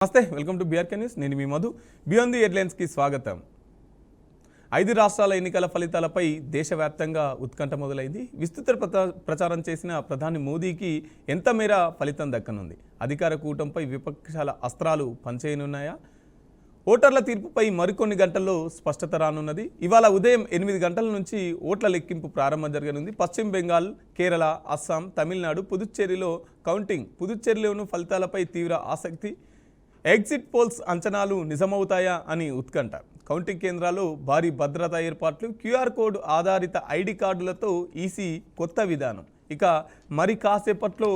నమస్తే, welcome to BRK news. నేను మీ Madhu. Beyond the హెడ్లైన్స్కి స్వాగతం. 5 రాష్ట్రాల ఎన్నికల ఫలితాలపై దేశవ్యాప్తంగా ఉత్కంఠ మొదలైంది. విస్తృత ప్రచారం చేసిన ప్రధాని మోదీకి ఎంత మేర ఫలితం దక్కనుంది? అధికార కూటమిపై విపక్షాల అస్త్రాలు పనిచేయనున్నాయా? ఓటర్ల తీర్పుపై మరికొన్ని గంటల్లో స్పష్టత రానున్నది. ఇవాళ ఉదయం 8 గంటల నుంచి ఓట్ల లెక్కింపు ప్రారంభం జరగనుంది. పశ్చిమ బెంగాల్, కేరళ, అస్సాం, తమిళనాడు, పుదుచ్చేరిలో కౌంటింగ్. పుదుచ్చేరిలోని ఫలితాలపై తీవ్ర ఆసక్తి. ఎగ్జిట్ పోల్స్ అంచనాలు నిజమవుతాయా అని ఉత్కంఠ. కౌంటింగ్ కేంద్రాల్లో భారీ భద్రతా ఏర్పాట్లు. క్యూఆర్ కోడ్ ఆధారిత ఐడి కార్డులతో ఈసీ కొత్త విధానం. ఇక మరి కాసేపట్లో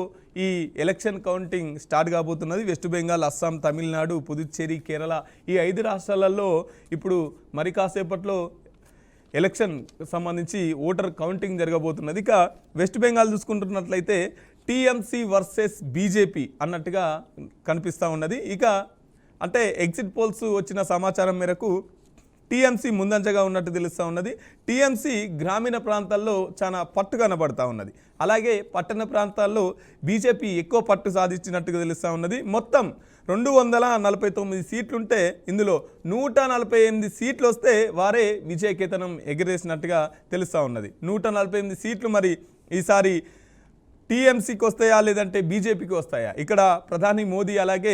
ఈ ఎలక్షన్ కౌంటింగ్ స్టార్ట్ కాబోతున్నది. వెస్ట్ బెంగాల్, అస్సాం, తమిళనాడు, పుదుచ్చేరి, కేరళ ఈ 5 రాష్ట్రాలలో ఇప్పుడు మరి కాసేపట్లో ఎలక్షన్ సంబంధించి ఓటర్ కౌంటింగ్ జరగబోతున్నది. ఇక వెస్ట్ బెంగాల్ చూసుకుంటున్నట్లయితే టీఎంసీ వర్సెస్ బీజేపీ అన్నట్టుగా కనిపిస్తూ ఉన్నది. ఇక అంటే ఎగ్జిట్ పోల్స్ వచ్చిన సమాచారం మేరకు టీఎంసీ ముందంజగా ఉన్నట్టు తెలుస్తూ ఉన్నది. టీఎంసీ గ్రామీణ ప్రాంతాల్లో చాలా పట్టు కనబడుతూ ఉన్నది. అలాగే పట్టణ ప్రాంతాల్లో బీజేపీ ఎక్కువ పట్టు సాధించినట్టుగా తెలుస్తూ ఉన్నది. మొత్తం 249 సీట్లుంటే ఇందులో 148 సీట్లు వస్తే వారే విజయకేతనం ఎగరేసినట్టుగా తెలుస్తూ ఉన్నది. 148 సీట్లు మరి ఈసారి టీఎంసీకి వస్తాయా లేదంటే బీజేపీకి వస్తాయా? ఇక్కడ ప్రధాని మోదీ అలాగే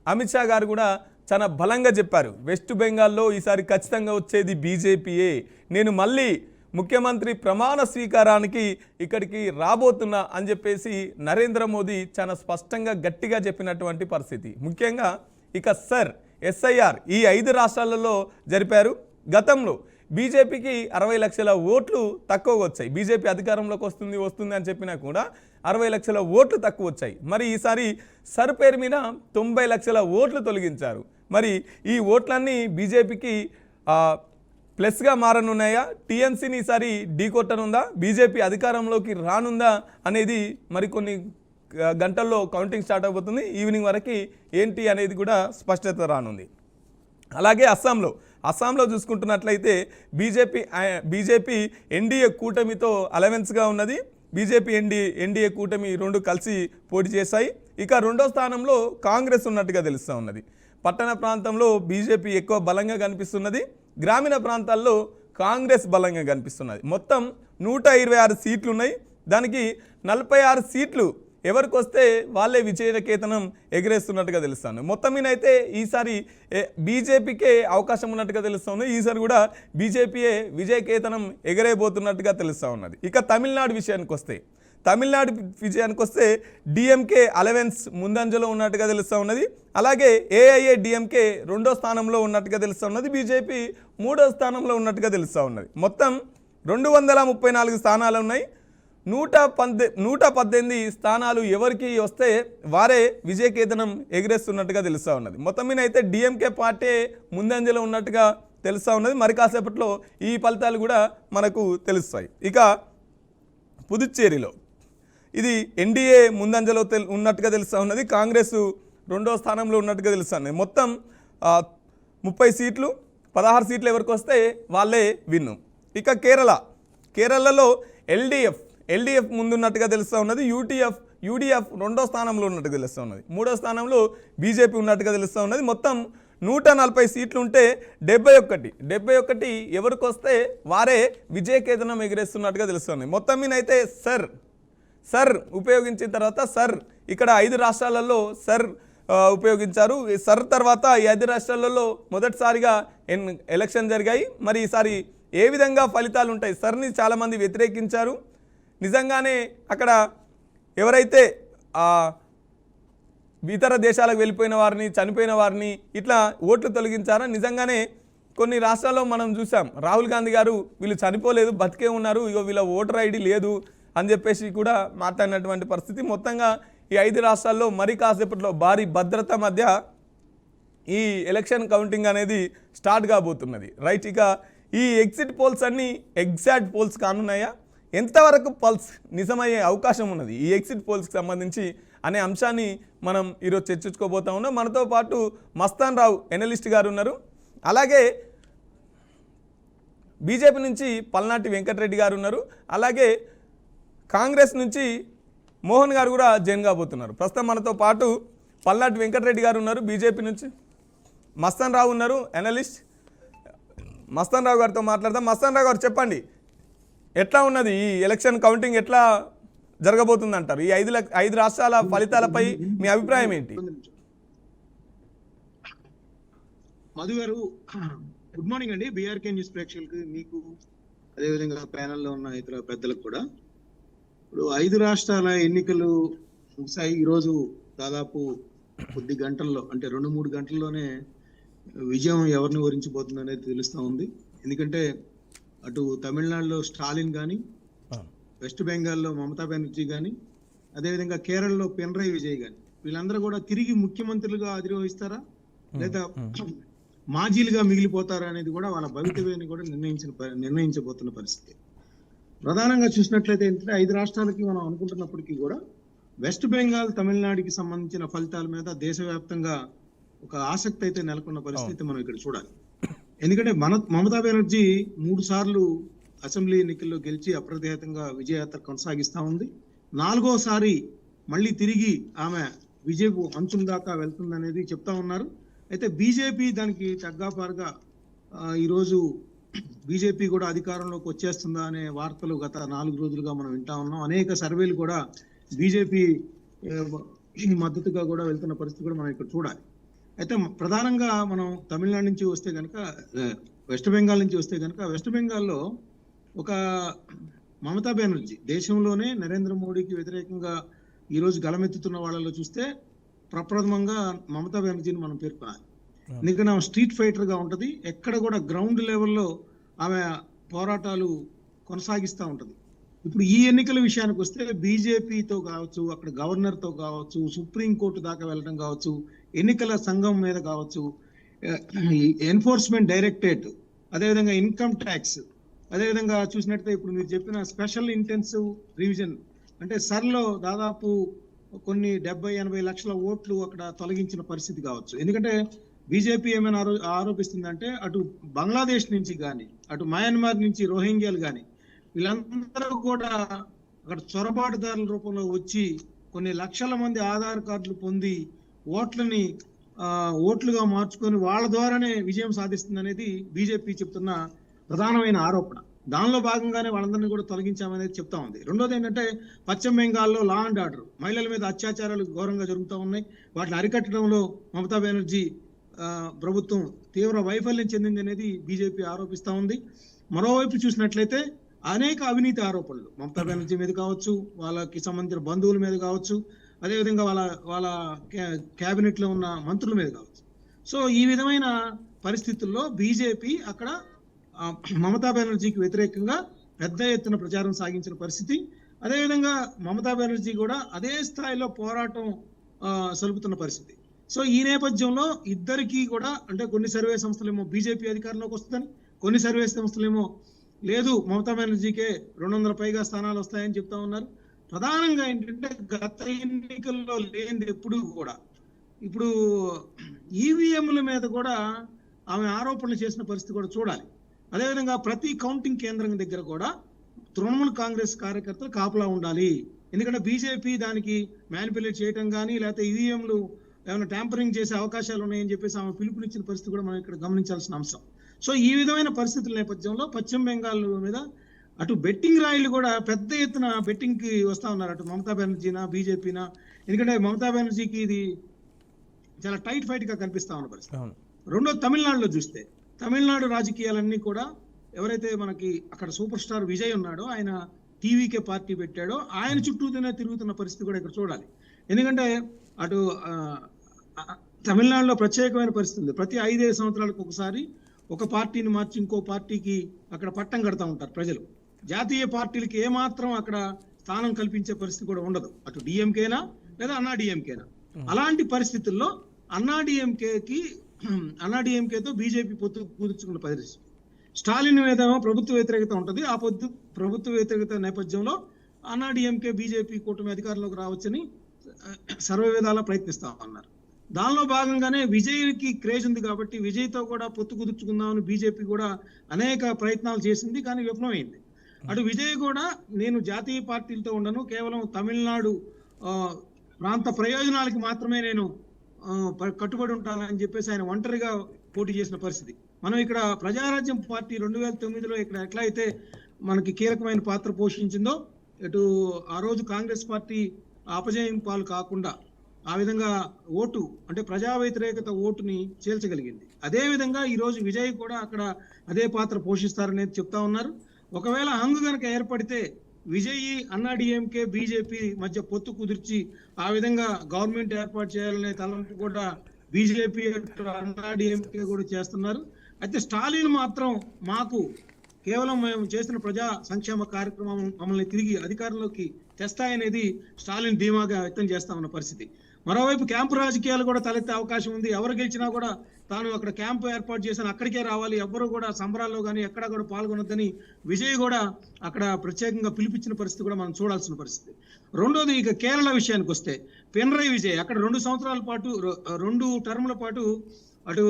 అమిత్ షా గారు కూడా చాలా బలంగా చెప్పారు, వెస్ట్ బెంగాల్లో ఈసారి ఖచ్చితంగా వచ్చేది బీజేపీయే, నేను మళ్ళీ ముఖ్యమంత్రి ప్రమాణ స్వీకారానికి ఇక్కడికి రాబోతున్నా అని చెప్పేసి నరేంద్ర మోదీ చాలా స్పష్టంగా గట్టిగా చెప్పినటువంటి పరిస్థితి. ముఖ్యంగా ఇక ఎస్ఐఆర్ ఈ 5 రాష్ట్రాలలో జరిపారు. గతంలో బీజేపీకి 60 లక్షల ఓట్లు తక్కువ వచ్చాయి. బీజేపీ అధికారంలోకి వస్తుంది అని చెప్పినా కూడా 60 లక్షల ఓట్లు తక్కువ వచ్చాయి. మరి ఈసారి పేరు మీద 90 లక్షల ఓట్లు తొలగించారు. మరి ఈ ఓట్లన్నీ బీజేపీకి ప్లస్గా మారనున్నాయా? టీఎంసీని ఈసారి ఢీకొట్టనుందా? బీజేపీ అధికారంలోకి రానుందా అనేది మరికొన్ని గంటల్లో కౌంటింగ్ స్టార్ట్ అయిపోతుంది. ఈవినింగ్ వరకు ఏంటి అనేది కూడా స్పష్టత రానుంది. అలాగే అస్సాంలో చూసుకుంటున్నట్లయితే బీజేపీ ఎన్డీఏ కూటమితో అలవెన్స్గా ఉన్నది. బీజేపీ ఎన్డీఏ కూటమి 2 కలిసి పోటీ చేశాయి. ఇక 2వ స్థానంలో కాంగ్రెస్ ఉన్నట్టుగా తెలుస్తూ ఉన్నది. పట్టణ ప్రాంతంలో బీజేపీ ఎక్కువ బలంగా కనిపిస్తున్నది. గ్రామీణ ప్రాంతాల్లో కాంగ్రెస్ బలంగా కనిపిస్తున్నది. మొత్తం 126 సీట్లు ఉన్నాయి. దానికి 46 సీట్లు ఎవరికి వస్తే వాళ్ళే విజయకేతనం ఎగరేస్తున్నట్టుగా తెలుస్తుంది. మొత్తం మీద అయితే ఈసారి బీజేపీకే అవకాశం ఉన్నట్టుగా తెలుస్తుంది. ఈసారి కూడా బీజేపీయే విజయకేతనం ఎగరేయబోతున్నట్టుగా తెలుస్తూ ఉన్నది. ఇక తమిళనాడు విషయానికి వస్తే డిఎంకే అలవెన్స్ ముందంజలో ఉన్నట్టుగా తెలుస్తూ ఉన్నది. అలాగే ఏఐఏడిఎంకే 2వ స్థానంలో ఉన్నట్టుగా తెలుస్తూ ఉన్నది. బీజేపీ 3వ స్థానంలో ఉన్నట్టుగా తెలుస్తూ ఉన్నది. మొత్తం 234 స్థానాలు ఉన్నాయి. 118 స్థానాలు ఎవరికి వస్తే వారే విజయకేతనం ఎగరేస్తున్నట్టుగా తెలుస్తూ ఉన్నది. మొత్తం మీద అయితే డిఎంకే పార్టీ ముందంజలో ఉన్నట్టుగా తెలుస్తూ ఉన్నది. మరి కాసేపట్లో ఈ ఫలితాలు కూడా మనకు తెలుస్తాయి. ఇక పుదుచ్చేరిలో ఇది ఎన్డీఏ ముందంజలో ఉన్నట్టుగా తెలుస్తూ ఉన్నది. కాంగ్రెస్ 2వ స్థానంలో ఉన్నట్టుగా తెలుస్తుంది. మొత్తం 30 సీట్లు, 16 సీట్లు ఎవరికి వస్తే వాళ్ళే విన్ను. ఇక కేరళలో ఎల్డీఎఫ్ ముందున్నట్టుగా తెలుస్తూ ఉన్నది. యూడీఎఫ్ 2వ స్థానంలో ఉన్నట్టుగా తెలుస్తూ ఉన్నది. 3వ స్థానంలో బీజేపీ ఉన్నట్టుగా తెలుస్తూ ఉన్నది. మొత్తం 140 సీట్లు ఉంటే 71 ఎవరికి వస్తే వారే విజయకేతనం ఎగరేస్తున్నట్టుగా తెలుస్తుంది. మొత్తం మీద అయితే ఉపయోగించిన తర్వాత ఇక్కడ 5 రాష్ట్రాలలో ఉపయోగించారు. తర్వాత ఈ 5 రాష్ట్రాలలో మొదటిసారిగా ఎలక్షన్ జరిగాయి. మరి ఈసారి ఏ విధంగా ఫలితాలు ఉంటాయి? సర్ని చాలామంది వ్యతిరేకించారు. నిజంగానే అక్కడ ఎవరైతే ఇతర దేశాలకు వెళ్ళిపోయిన వారిని, చనిపోయిన వారిని ఇట్లా ఓట్లు తొలగించారా? నిజంగానే కొన్ని రాష్ట్రాల్లో మనం చూసాం, రాహుల్ గాంధీ గారు వీళ్ళు చనిపోలేదు, బతికే ఉన్నారు, ఇగో వీళ్ళ ఓటర్ ఐడి లేదు అని చెప్పేసి కూడా మాట్లాడినటువంటి పరిస్థితి. మొత్తంగా ఈ 5 రాష్ట్రాల్లో మరి కాసేపట్లో భారీ భద్రత మధ్య ఈ ఎలక్షన్ కౌంటింగ్ అనేది స్టార్ట్ కాబోతున్నది. రైట్, ఇక ఈ ఎగ్జిట్ పోల్స్ అన్నీ ఎగ్జాక్ట్ పోల్స్ కానున్నాయా? ఎంతవరకు పల్స్ నిజమయ్యే అవకాశం ఉన్నది ఈ ఎగ్జిట్ పోల్స్కి సంబంధించి అనే అంశాన్ని మనం ఈరోజు చర్చించుకోబోతా ఉన్నాం. మనతో పాటు మస్తాన్ రావు ఎనలిస్ట్ గారు ఉన్నారు. అలాగే బీజేపీ నుంచి పల్నాటి వెంకటరెడ్డి గారు ఉన్నారు. అలాగే కాంగ్రెస్ నుంచి మోహన్ గారు కూడా జాయిన్ కాబోతున్నారు. ప్రస్తుతం మనతో పాటు పల్నాటి వెంకటరెడ్డి గారు ఉన్నారు బీజేపీ నుంచి, మస్తాన్ రావు ఉన్నారు అనలిస్ట్. మస్తాన్ రావు గారితో మాట్లాడదాం. మస్తాన్ రావు గారు చెప్పండి, ఎట్లా ఉన్నది ఈ ఎలక్షన్ కౌంటింగ్, ఎట్లా జరగబోతుంది అంటారు? ఈ 5 రాష్ట్రాల ఫలితాలపై మీ అభిప్రాయం ఏంటి? మధు గారు, గుడ్ మార్నింగ్ అండి. బీఆర్కే న్యూస్ ప్రేక్షకులకు, మీకు అదేవిధంగా ప్యానెల్లో ఉన్న ఇతర పెద్దలకు కూడా. ఇప్పుడు 5 రాష్ట్రాల ఎన్నికలు ముగిసాయి. ఈరోజు దాదాపు కొద్ది గంటల్లో, అంటే 2-3 గంటల్లోనే విజయం ఎవరిని వరించబోతుంది అనేది తెలుస్తూ ఉంది. ఎందుకంటే అటు తమిళనాడులో స్టాలిన్ కానీ, వెస్ట్ బెంగాల్లో మమతా బెనర్జీ కానీ, అదేవిధంగా కేరళలో పినరయ్ విజయ్ కానీ, వీళ్ళందరూ కూడా తిరిగి ముఖ్యమంత్రులుగా అధిరోహిస్తారా లేదా మాజీలుగా మిగిలిపోతారా అనేది కూడా వాళ్ళ భవితవ్యాన్ని కూడా నిర్ణయించబోతున్న పరిస్థితి. ప్రధానంగా చూసినట్లయితే ఏంటంటే 5 రాష్ట్రాలకి మనం అనుకుంటున్నప్పటికీ కూడా వెస్ట్ బెంగాల్, తమిళనాడుకి సంబంధించిన ఫలితాల మీద దేశవ్యాప్తంగా ఒక ఆసక్తి అయితే నెలకొన్న పరిస్థితి మనం ఇక్కడ చూడాలి. ఎందుకంటే మమతా బెనర్జీ 3 సార్లు అసెంబ్లీ ఎన్నికల్లో గెలిచి అప్రతిహతంగా విజయయాత్ర కొనసాగిస్తా ఉంది. 4వసారి మళ్ళీ తిరిగి ఆమె విజయపు అంచుల దాకా వెళ్తుందనేది చెప్తా ఉన్నారు. అయితే బీజేపీ దానికి తగ్గాపారుగా ఈరోజు బీజేపీ కూడా అధికారంలోకి వచ్చేస్తుందా అనే వార్తలు గత 4 రోజులుగా మనం వింటా ఉన్నాం. అనేక సర్వేలు కూడా బీజేపీ మద్దతుగా కూడా వెళ్తున్న పరిస్థితి కూడా మనం ఇక్కడ చూడాలి. అయితే ప్రధానంగా మనం తమిళనాడు నుంచి వస్తే కనుక, వెస్ట్ బెంగాల్ నుంచి వస్తే కనుక, వెస్ట్ బెంగాల్లో ఒక మమతా బెనర్జీ దేశంలోనే నరేంద్ర మోడీకి వ్యతిరేకంగా ఈరోజు గళమెత్తుతున్న వాళ్ళలో చూస్తే ప్రప్రథమంగా మమతా బెనర్జీని మనం పేర్కొనాలి. ఎందుకంటే ఆమె స్ట్రీట్ ఫైటర్ గా ఉంటది. ఎక్కడ కూడా గ్రౌండ్ లెవెల్లో ఆమె పోరాటాలు కొనసాగిస్తూ ఉంటది. ఇప్పుడు ఈ ఎన్నికల విషయానికి వస్తే బీజేపీతో కావచ్చు, అక్కడ గవర్నర్తో కావచ్చు, సుప్రీంకోర్టు దాకా వెళ్ళడం కావచ్చు, ఎన్నికల సంఘం మీద కావచ్చు, ఎన్ఫోర్స్మెంట్ డైరెక్టరేట్, అదేవిధంగా ఇన్కమ్ ట్యాక్స్, అదేవిధంగా చూసినట్లయితే ఇప్పుడు మీరు చెప్పిన స్పెషల్ ఇంటెన్సివ్ రివిజన్ అంటే సర్లో దాదాపు కొన్ని 70-80 లక్షల ఓట్లు అక్కడ తొలగించిన పరిస్థితి కావచ్చు. ఎందుకంటే బీజేపీ ఏమైనా ఆరోపిస్తుందంటే అటు బంగ్లాదేశ్ నుంచి కానీ, అటు మయన్మార్ నుంచి రోహింగ్యాలు కానీ, వీళ్ళందరూ కూడా అక్కడ చొరబాటుదారుల రూపంలో వచ్చి కొన్ని లక్షల మంది ఆధార్ కార్డులు పొంది ఓట్లుగా మార్చుకొని వాళ్ళ ద్వారానే విజయం సాధిస్తుంది అనేది బీజేపీ చెప్తున్న ప్రధానమైన ఆరోపణ. దానిలో భాగంగానే వాళ్ళందరినీ కూడా తొలగించామనేది చెప్తా ఉంది. రెండోది ఏంటంటే పశ్చిమ బెంగాల్లో లా అండ్ ఆర్డర్, మహిళల మీద అత్యాచారాలు ఘోరంగా జరుగుతూ ఉన్నాయి. వాటిని అరికట్టడంలో మమతా బెనర్జీ ప్రభుత్వం తీవ్ర వైఫల్యం చెందింది అనేది బీజేపీ ఆరోపిస్తూ ఉంది. మరోవైపు చూసినట్లయితే అనేక అవినీతి ఆరోపణలు మమతా బెనర్జీ మీద కావచ్చు, వాళ్ళకి సంబంధించిన బంధువుల మీద కావచ్చు, అదేవిధంగా వాళ్ళ క్యాబినెట్ లో ఉన్న మంత్రుల మీద కావచ్చు. సో ఈ విధమైన పరిస్థితుల్లో బీజేపీ అక్కడ మమతా బెనర్జీకి వ్యతిరేకంగా పెద్ద ఎత్తున ప్రచారం సాగించిన పరిస్థితి. అదేవిధంగా మమతా బెనర్జీ కూడా అదే స్థాయిలో పోరాటం సలుపుతున్న పరిస్థితి. సో ఈ నేపథ్యంలో ఇద్దరికీ కూడా, అంటే కొన్ని సర్వే సంస్థలేమో బీజేపీ అధికారంలోకి వస్తుందని, కొన్ని సర్వే సంస్థలేమో లేదు మమతా బెనర్జీకే 200 పైగా స్థానాలు వస్తాయని చెప్తా ఉన్నారు. ప్రధానంగా ఏంటంటే గత ఎన్నికల్లో లేనిది ఎప్పుడు కూడా ఇప్పుడు ఈవీఎంల మీద కూడా ఆమె ఆరోపణలు చేసిన పరిస్థితి కూడా చూడాలి. అదేవిధంగా ప్రతి కౌంటింగ్ కేంద్రం దగ్గర కూడా తృణమూల్ కాంగ్రెస్ కార్యకర్తలు కాపలా ఉండాలి. ఎందుకంటే బీజేపీ దానికి మ్యానిపులేట్ చేయడం కానీ, లేకపోతే ఈవీఎంలు ఏమైనా ట్యాంపరింగ్ చేసే అవకాశాలు ఉన్నాయని చెప్పేసి ఆమె పిలుపునిచ్చిన పరిస్థితి కూడా మనం ఇక్కడ గమనించాల్సిన అంశం. సో ఈ విధమైన పరిస్థితుల నేపథ్యంలో పశ్చిమ బెంగాల్ మీద అటు బెట్టింగ్ రాయిలు కూడా పెద్ద ఎత్తున బెట్టింగ్ కి వస్తా ఉన్నారు, అటు మమతా బెనర్జీనా బీజేపీనా. ఎందుకంటే మమతా బెనర్జీకి ఇది చాలా టైట్ ఫైట్ గా కనిపిస్తా ఉన్న పరిస్థితి. రెండో తమిళనాడులో చూస్తే, తమిళనాడు రాజకీయాలన్నీ కూడా ఎవరైతే మనకి అక్కడ సూపర్ స్టార్ విజయ్ ఉన్నాడో, ఆయన టీవీకే పార్టీ పెట్టాడో, ఆయన చుట్టూతోనే తిరుగుతున్న పరిస్థితి కూడా ఇక్కడ చూడాలి. ఎందుకంటే అటు తమిళనాడులో ప్రత్యేకమైన పరిస్థితి ఉంది. ప్రతి 5-5 సంవత్సరాలకు ఒకసారి ఒక పార్టీని మార్చి ఇంకో పార్టీకి అక్కడ పట్టం కడతా ఉంటారు ప్రజలు. జాతీయ పార్టీలకి ఏమాత్రం అక్కడ స్థానం కల్పించే పరిస్థితి కూడా ఉండదు, అటు డిఎంకేనా లేదా అన్నా డిఎంకేనా. అలాంటి పరిస్థితుల్లో అన్నా డిఎంకేతో బీజేపీ పొత్తు కుదుర్చుకున్న పరిస్థితి. స్టాలిన్ మీద ప్రభుత్వ వ్యతిరేకత ఉంటుంది. ఆ ప్రభుత్వ వ్యతిరేకత నేపథ్యంలో అన్నా డిఎంకే బీజేపీ కూటమి అధికారంలోకి రావచ్చని సర్వ విధాలా ప్రయత్నిస్తా ఉన్నారు. దానిలో భాగంగానే విజయ్కి క్రేజ్ ఉంది కాబట్టి విజయ్తో కూడా పొత్తు కుదుర్చుకుందామని బీజేపీ కూడా అనేక ప్రయత్నాలు చేసింది, కానీ విఫలమైంది. అటు విజయ్ కూడా నేను జాతీయ పార్టీలతో ఉండను, కేవలం తమిళనాడు ప్రాంత ప్రయోజనాలకి మాత్రమే నేను కట్టుబడి ఉంటానని చెప్పేసి ఆయన ఒంటరిగా పోటీ చేసిన పరిస్థితి. మనం ఇక్కడ ప్రజారాజ్యం పార్టీ 2009లో ఇక్కడ ఎట్లా అయితే మనకి కీలకమైన పాత్ర పోషించిందో, ఇటు ఆ రోజు కాంగ్రెస్ పార్టీ అపజయం పాలు కాకుండా ఆ విధంగా ఓటు అంటే ప్రజా వ్యతిరేకత ఓటుని చేల్చగలిగింది. అదే విధంగా ఈ రోజు విజయ్ కూడా అక్కడ అదే పాత్ర పోషిస్తారనేది చెప్తా ఉన్నారు. ఒకవేళ హంగు గనక ఏర్పడితే విజయ్ అన్నాడీఎంకే బీజేపీ మధ్య పొత్తు కుదిర్చి ఆ విధంగా గవర్నమెంట్ ఏర్పాటు చేయాలనే తలంపు కూడా బీజేపీ అన్నాడీఎంకే కూడా చేస్తున్నారు. అయితే స్టాలిన్ మాత్రం మాకు కేవలం మేము చేసిన ప్రజా సంక్షేమ కార్యక్రమం మమ్మల్ని తిరిగి అధికారంలోకి తెస్తాయనేది స్టాలిన్ ధీమాగా వ్యక్తం చేస్తా ఉన్న పరిస్థితి. మరోవైపు క్యాంపు రాజకీయాలు కూడా తలెత్తే అవకాశం ఉంది. ఎవరు గెలిచినా కూడా తాను అక్కడ క్యాంపు ఏర్పాటు చేశాను, అక్కడికే రావాలి, ఎవ్వరూ కూడా సంబరాల్లో కానీ ఎక్కడా కూడా పాల్గొనొద్దని విజయ్ కూడా అక్కడ ప్రత్యేకంగా పిలిపించిన పరిస్థితి కూడా మనం చూడాల్సిన పరిస్థితి. రెండోది, ఇక కేరళ విషయానికి వస్తే పినరయి విజయ్ అక్కడ 2 సంవత్సరాల పాటు 2 టర్ముల పాటు అటు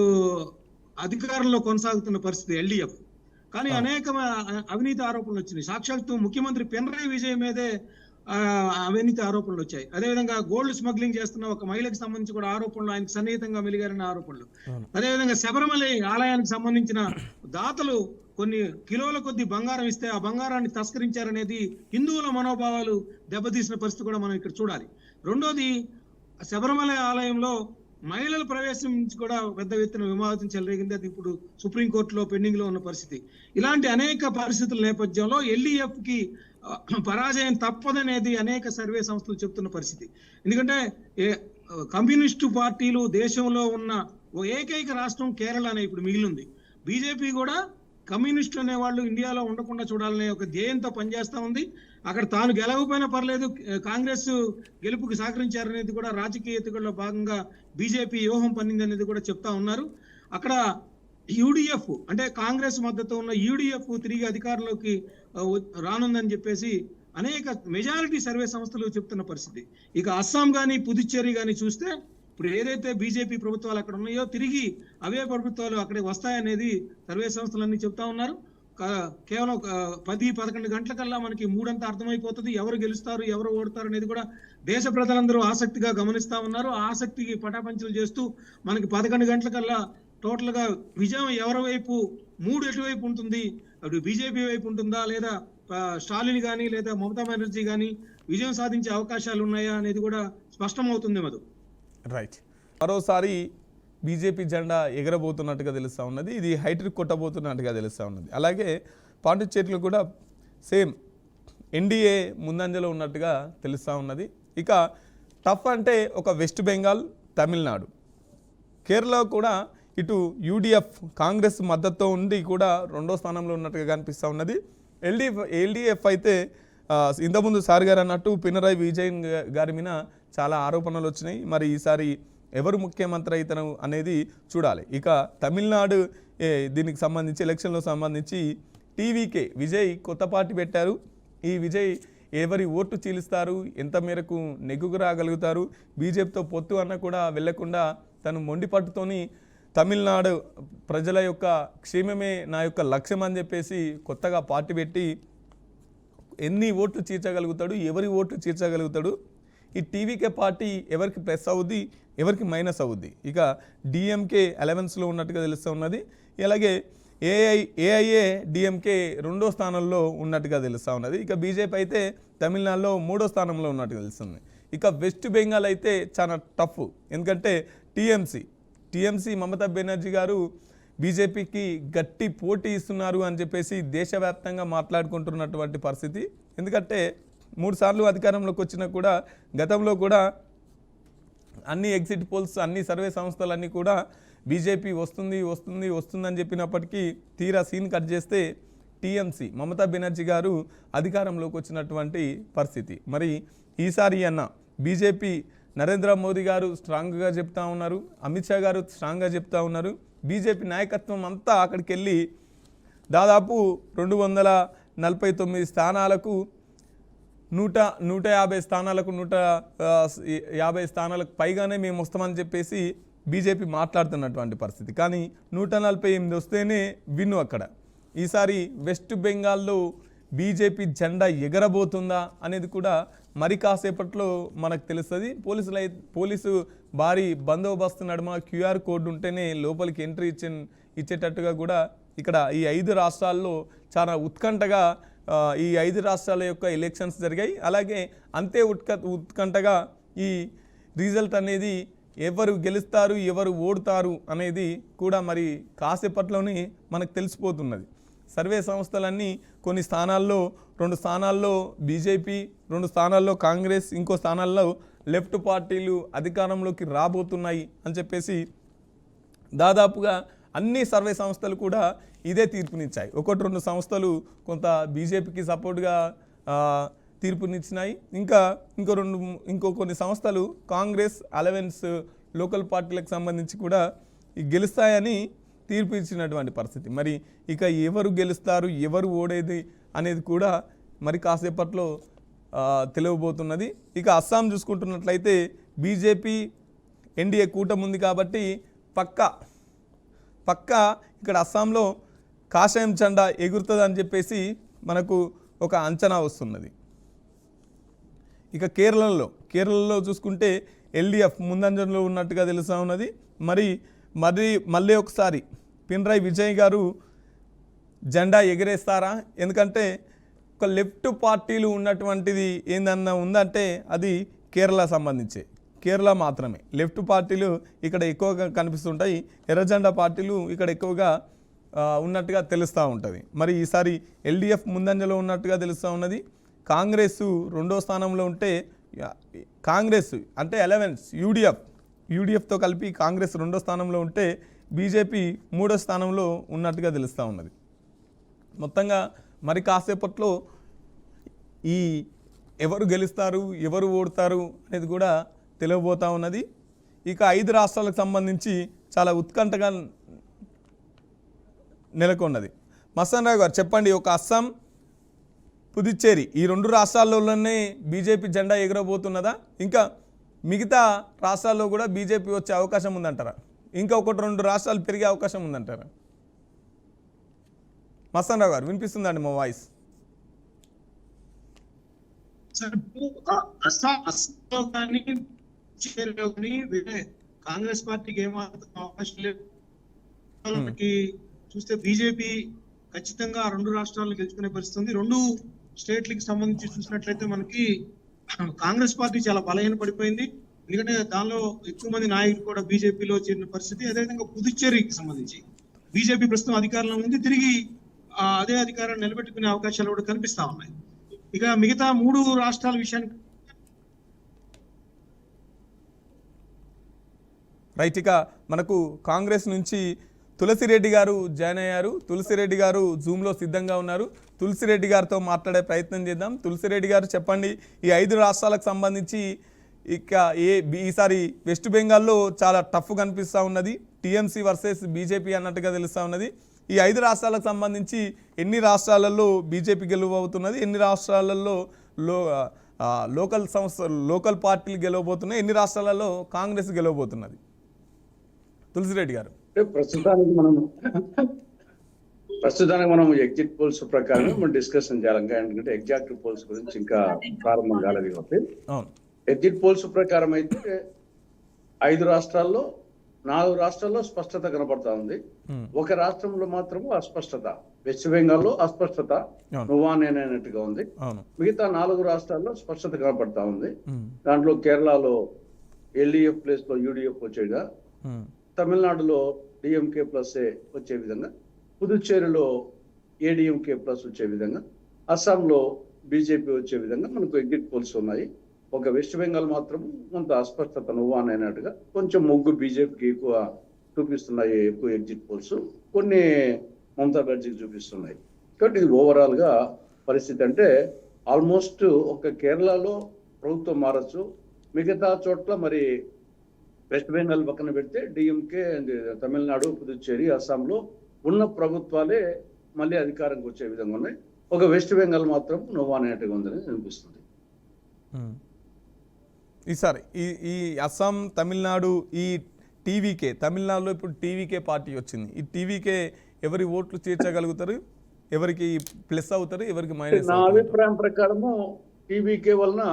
అధికారంలో కొనసాగుతున్న పరిస్థితి ఎల్డీఎఫ్. కానీ అనేక అవినీతి ఆరోపణలు వచ్చినాయి. సాక్షాత్తు ముఖ్యమంత్రి పినరయి విజయ్ మీదే అవినీతి ఆరోపణలు వచ్చాయి. అదేవిధంగా గోల్డ్ స్మగ్లింగ్ చేస్తున్న ఒక మహిళకు సంబంధించి కూడా ఆరోపణలు, ఆయనకు సన్నిహితంగా మెలిగారన్న ఆరోపణలు. అదేవిధంగా శబరిమల ఆలయానికి సంబంధించిన దాతలు కొన్ని కిలోల కొద్ది బంగారం ఇస్తే ఆ బంగారాన్ని తస్కరించారనేది హిందువుల మనోభావాలు దెబ్బతీసిన పరిస్థితి కూడా మనం ఇక్కడ చూడాలి. రెండోది, శబరిమల ఆలయంలో మహిళల ప్రవేశం నుంచి కూడా పెద్ద ఎత్తున వివాదం చెలరేగింది. అది ఇప్పుడు సుప్రీంకోర్టులో పెండింగ్ లో ఉన్న పరిస్థితి. ఇలాంటి అనేక పరిస్థితుల నేపథ్యంలో ఎల్డీఎఫ్ కి పరాజయం తప్పదనేది అనేక సర్వే సంస్థలు చెప్తున్న పరిస్థితి. ఎందుకంటే కమ్యూనిస్టు పార్టీలు దేశంలో ఉన్న ఏకైక రాష్ట్రం కేరళ అనే ఇప్పుడు మిగిలింది. బీజేపీ కూడా కమ్యూనిస్టులు అనే వాళ్ళు ఇండియాలో ఉండకుండా చూడాలనే ఒక ధ్యేయంతో పనిచేస్తా ఉంది. అక్కడ తాను గెలవకపోయినా పర్లేదు, కాంగ్రెస్ గెలుపుకి సహకరించారనేది కూడా రాజకీయ ఎత్తుగడలో భాగంగా బీజేపీ వ్యూహం పన్నింది అనేది కూడా చెప్తా ఉన్నారు. అక్కడ యూడిఎఫ్ అంటే కాంగ్రెస్ మద్దతు ఉన్న యూడిఎఫ్ తిరిగి అధికారంలోకి రానుందని చెప్పేసి అనేక మెజారిటీ సర్వే సంస్థలు చెప్తున్న పరిస్థితి. ఇక అస్సాం కానీ పుదుచ్చేరి కానీ చూస్తే ఇప్పుడు ఏదైతే బీజేపీ ప్రభుత్వాలు అక్కడ ఉన్నాయో తిరిగి అవే ప్రభుత్వాలు అక్కడికి వస్తాయనేది సర్వే సంస్థలన్నీ చెప్తా ఉన్నారు. కేవలం 10-11 గంటల కల్లా మనకి మూడంతా అర్థమైపోతుంది. ఎవరు గెలుస్తారు, ఎవరు ఓడతారు అనేది కూడా దేశ ప్రజలందరూ ఆసక్తిగా గమనిస్తా ఉన్నారు. ఆసక్తికి పటాపంచలు చేస్తూ మనకి 11 గంటల కల్లా టోటల్ గా విజయం ఎవరి వైపు, మూడు ఎటువైపు ఉంటుంది, అటు బీజేపీ వైపు ఉంటుందా లేదా స్టాలిన్ కానీ లేదా మమతా బెనర్జీ కానీ విజయం సాధించే అవకాశాలు ఉన్నాయా అనేది కూడా స్పష్టమవుతుంది. మధు రైట్, మరోసారి బీజేపీ జెండా ఎగరబోతున్నట్టుగా తెలుస్తూ ఉన్నది. ఇది హైట్రిక్ కొట్టబోతున్నట్టుగా తెలుస్తూ ఉన్నది. అలాగే పాండిచ్చేరిలో కూడా సేమ్ ఎన్డీఏ ముందంజలో ఉన్నట్టుగా తెలుస్తూ ఉన్నది. ఇక టఫ్ అంటే ఒక వెస్ట్ బెంగాల్, తమిళనాడు, కేరళ కూడా ఇటు యూడిఎఫ్ కాంగ్రెస్ మద్దతుతో ఉండి కూడా 2వ స్థానంలో ఉన్నట్టుగా కనిపిస్తూ ఉన్నది. ఎల్డీఎఫ్ అయితే ఇంతకుముందు సార్ గారు అన్నట్టు పినరయి విజయన్ గారి మీద చాలా ఆరోపణలు వచ్చినాయి. మరి ఈసారి ఎవరు ముఖ్యమంత్రి అవుతారు అనేది చూడాలి. ఇక తమిళనాడు దీనికి సంబంధించి ఎలక్షన్లో సంబంధించి టీవీకే విజయ్ కొత్త పార్టీ పెట్టారు. ఈ విజయ్ ఎవరి ఓటు చీలుస్తారు, ఎంత మేరకు నెగ్గుకు రాగలుగుతారు, బీజేపీతో పొత్తు అన్న కూడా వెళ్లకుండా తను మొండి పట్టుతోని తమిళనాడు ప్రజల యొక్క క్షేమమే నా యొక్క లక్ష్యం అని చెప్పేసి కొత్తగా పార్టీ పెట్టి ఎన్ని ఓట్లు చీల్చగలుగుతాడు, ఎవరి ఓట్లు చీల్చగలుగుతాడు, ఈ టీవీకే పార్టీ ఎవరికి ప్లస్ అవుద్ది, ఎవరికి మైనస్ అవుద్ది. ఇక డిఎంకే 11లో ఉన్నట్టుగా తెలుస్తూ ఉన్నది. అలాగే ఏఐఏ డిఎంకే 2వ స్థానంలో ఉన్నట్టుగా తెలుస్తూ ఉన్నది. ఇక బీజేపీ అయితే తమిళనాడులో 3వ స్థానంలో ఉన్నట్టుగా తెలుస్తుంది. ఇక వెస్ట్ బెంగాల్ అయితే చాలా టఫ్, ఎందుకంటే టీఎంసీ మమతా బెనర్జీ గారు బీజేపీకి గట్టి పోటీ ఇస్తున్నారు అని చెప్పేసి దేశవ్యాప్తంగా మాట్లాడుకుంటున్నటువంటి పరిస్థితి. ఎందుకంటే 3 సార్లు అధికారంలోకి వచ్చినా కూడా గతంలో కూడా అన్ని ఎగ్జిట్ పోల్స్, అన్ని సర్వే సంస్థలన్నీ కూడా బీజేపీ వస్తుందని చెప్పినప్పటికీ తీరా సీన్ కట్ చేస్తే టీఎంసీ మమతా బెనర్జీ గారు అధికారంలోకి వచ్చినటువంటి పరిస్థితి. మరి ఈసారి అన్న బీజేపీ నరేంద్ర మోదీ గారు స్ట్రాంగ్గా చెప్తా ఉన్నారు, అమిత్ షా గారు స్ట్రాంగ్గా చెప్తా ఉన్నారు. బీజేపీ నాయకత్వం అంతా అక్కడికి వెళ్ళి దాదాపు 249 స్థానాలకు 150 స్థానాలకు 150 స్థానాలకు పైగానే మేము వస్తామని చెప్పేసి బీజేపీ మాట్లాడుతున్నటువంటి పరిస్థితి. కానీ 148 వస్తేనే విన్ను అక్కడ. ఈసారి వెస్ట్ బెంగాల్లో బీజేపీ జెండా ఎగరబోతుందా అనేది కూడా మరి కాసేపట్లో మనకు తెలుస్తుంది. పోలీసు భారీ బందోబస్తు నడుమ క్యూఆర్ కోడ్ ఉంటేనే లోపలికి ఎంట్రీ ఇచ్చేటట్టుగా కూడా ఇక్కడ ఈ 5 రాష్ట్రాల్లో చాలా ఉత్కంఠగా ఈ 5 రాష్ట్రాల యొక్క ఎలక్షన్స్ జరిగాయి. అలాగే అంతే ఉత్కంఠగా ఈ రిజల్ట్ అనేది ఎవరు గెలుస్తారు ఎవరు ఓడుతారు అనేది కూడా మరి కాసేపట్లోనే మనకు తెలిసిపోతున్నది. సర్వే సంస్థలన్నీ కొన్ని స్థానాల్లో 2 స్థానాల్లో బీజేపీ, 2 స్థానాల్లో కాంగ్రెస్, ఇంకో స్థానాల్లో లెఫ్ట్ పార్టీలు అధికారంలోకి రాబోతున్నాయి అని చెప్పేసి దాదాపుగా అన్ని సర్వే సంస్థలు కూడా ఇదే తీర్పునిచ్చాయి. 1-2 సంస్థలు కొంత బీజేపీకి సపోర్ట్గా తీర్పునిచ్చినాయి. ఇంకో కొన్ని సంస్థలు కాంగ్రెస్, అలవెన్స్ లోకల్ పార్టీలకు సంబంధించి కూడా గెలుస్తాయని తీర్పు ఇచ్చినటువంటి పరిస్థితి. మరి ఇక ఎవరు గెలుస్తారు ఎవరు ఓడేది అనేది కూడా మరి కాసేపట్లో తెలియబోతున్నది. ఇక అస్సాం చూసుకుంటున్నట్లయితే బీజేపీ ఎన్డీఏ కూటమి ఉంది కాబట్టి పక్కా ఇక్కడ అస్సాంలో కాషాయం జెండా ఎగురుతుంది అని చెప్పేసి మనకు ఒక అంచనా వస్తున్నది. ఇక కేరళలో చూసుకుంటే ఎల్డీఎఫ్ ముందంజలో ఉన్నట్టుగా తెలుస్తూ ఉన్నది. మళ్ళీ ఒకసారి పినరాయి విజయ్ గారు జెండా ఎగరేస్తారా? ఎందుకంటే ఒక లెఫ్ట్ పార్టీలు ఉన్నటువంటిది ఏందన్నా ఉందంటే అది కేరళ సంబంధించి, కేరళ మాత్రమే లెఫ్ట్ పార్టీలు ఇక్కడ ఎక్కువగా కనిపిస్తుంటాయి. ఎర్రజెండా పార్టీలు ఇక్కడ ఎక్కువగా ఉన్నట్టుగా తెలుస్తూ ఉంటుంది. మరి ఈసారి ఎల్డీఎఫ్ ముందంజలో ఉన్నట్టుగా తెలుస్తూ ఉన్నది. కాంగ్రెస్ 2వ స్థానంలో ఉంటే కాంగ్రెస్ అంటే అలవెన్స్ యూడిఎఫ్తో కలిపి కాంగ్రెస్ 2వ స్థానంలో ఉంటే బీజేపీ 3వ స్థానంలో ఉన్నట్టుగా తెలుస్తూ ఉన్నది. మొత్తంగా మరి కాసేపట్లో ఈ ఎవరు గెలుస్తారు ఎవరు ఓడతారు అనేది కూడా తెలియబోతూ ఉన్నది. ఇక 5 రాష్ట్రాలకు సంబంధించి చాలా ఉత్కంఠగా నెలకొన్నది. మస్తాన్ రావు గారు చెప్పండి, ఒక అస్సాం, పుదుచ్చేరి ఈ 2 రాష్ట్రాల్లోనే బీజేపీ జెండా ఎగరబోతున్నదా? ఇంకా మిగతా రాష్ట్రాల్లో కూడా బీజేపీ వచ్చే అవకాశం ఉందంటారా? ఇంకా 1-2 రాష్ట్రాలు పెరిగే అవకాశం ఉందంటారా? మస్తాన్ రావు గారు వినిపిస్తుందండి మా వాయిస్? కాంగ్రెస్ పార్టీకి ఏమాత్రం అవకాశం లేదు. చూస్తే బీజేపీ ఖచ్చితంగా 2 రాష్ట్రాలను గెలుచుకునే పరిస్థితి ఉంది. 2 స్టేట్లకి సంబంధించి చూసినట్లయితే మనకి కాంగ్రెస్ పార్టీ చాలా బలహీన పడిపోయింది. ఎందుకంటే దానిలో ఎక్కువ మంది నాయకులు కూడా బీజేపీలో చేరిన పరిస్థితి. అదేవిధంగా పుదుచ్చేరికి సంబంధించి బీజేపీ ప్రస్తుతం అధికారంలో ఉంది, తిరిగి అదే అధికారాన్ని నిలబెట్టుకునే అవకాశాలు కూడా కనిపిస్తా ఉన్నాయి. ఇక మిగతా 3 రాష్ట్రాల విషయానికి రైట్, ఇక మనకు కాంగ్రెస్ నుంచి తులసిరెడ్డి గారు జాయిన్ అయ్యారు. తులసిరెడ్డి గారు జూమ్లో సిద్ధంగా ఉన్నారు. తులసిరెడ్డి గారితో మాట్లాడే ప్రయత్నం చేద్దాం. తులసిరెడ్డి గారు చెప్పండి, ఈ 5 రాష్ట్రాలకు సంబంధించి ఇక ఈసారి వెస్ట్ బెంగాల్లో చాలా టఫ్ కనిపిస్తూ ఉన్నది. టీఎంసీ వర్సెస్ బీజేపీ అన్నట్టుగా తెలుస్తూ ఉన్నది. ఈ 5 రాష్ట్రాలకు సంబంధించి ఎన్ని రాష్ట్రాలలో బీజేపీ గెలువబోతున్నది, ఎన్ని రాష్ట్రాలలో లోకల్ పార్టీలు గెలవబోతున్నాయి, ఎన్ని రాష్ట్రాలలో కాంగ్రెస్ గెలవబోతున్నది? తులసిరెడ్డి గారు, ప్రస్తుతానికి మనం ఎగ్జిట్ పోల్స్ ప్రకారం మనం డిస్కషన్ చేయాలి. ఎందుకంటే ఎగ్జాక్ట్ పోల్స్ గురించి ఇంకా ప్రారంభం కాలేదు కాబట్టి ఎగ్జిట్ పోల్స్ ప్రకారం అయితే 5 రాష్ట్రాల్లో 4 రాష్ట్రాల్లో స్పష్టత కనపడతా ఉంది. ఒక రాష్ట్రంలో మాత్రము అస్పష్టత, వెస్ట్ బెంగాల్లో అస్పష్టత నువ్వా నేనైనట్టుగా ఉంది. మిగతా 4 రాష్ట్రాల్లో స్పష్టత కనపడతా ఉంది. దాంట్లో కేరళలో ఎల్డీఎఫ్ ప్లేస్ లో యూడిఎఫ్ వచ్చేగా, తమిళనాడులో డిఎంకే ప్లస్ వచ్చే విధంగా, పుదుచ్చేరిలో ఏడిఎంకే ప్లస్ వచ్చే విధంగా, అస్సాంలో బీజేపీ వచ్చే విధంగా మనకు ఎగ్జిట్ పోల్స్ ఉన్నాయి. ఒక వెస్ట్ బెంగాల్ మాత్రం కొంత అస్పష్టత నువ్వు అన్నట్టుగా కొంచెం మొగ్గు బీజేపీకి ఎక్కువ చూపిస్తున్నాయి. ఎక్కువ ఎగ్జిట్ పోల్స్ కొన్ని మమతా బెనర్జీకి చూపిస్తున్నాయి. కాబట్టి ఇది ఓవరాల్ గా పరిస్థితి అంటే ఆల్మోస్ట్ ఒక కేరళలో ప్రభుత్వం మారచ్చు, మిగతా చోట్ల మరి వెస్ట్ బెంగాల్ పక్కన పెడితే డిఎంకే, తమిళనాడు, పుదుచ్చేరి, అస్సాంలో ఉన్న ప్రభుత్వాలే మళ్ళీ అధికారంకి వచ్చే విధంగా ఉన్నాయి. ఒక వెస్ట్ బెంగాల్ మాత్రం నువ్వు అనేట్టుగా ఉందని అనిపిస్తుంది. ఈసారి ఈ అస్సాం, తమిళనాడు, ఈ టీవీకే, తమిళనాడులో ఇప్పుడు టీవీకే పార్టీ వచ్చింది. ఈ టీవీకే ఎవరి ఓట్లు చేర్చగలుగుతారు, ఎవరికి ప్లస్ అవుతారు, ఎవరికి మైనస్ నా అవుతారు? అభిప్రాయం ప్రకారము టీవీకే వలన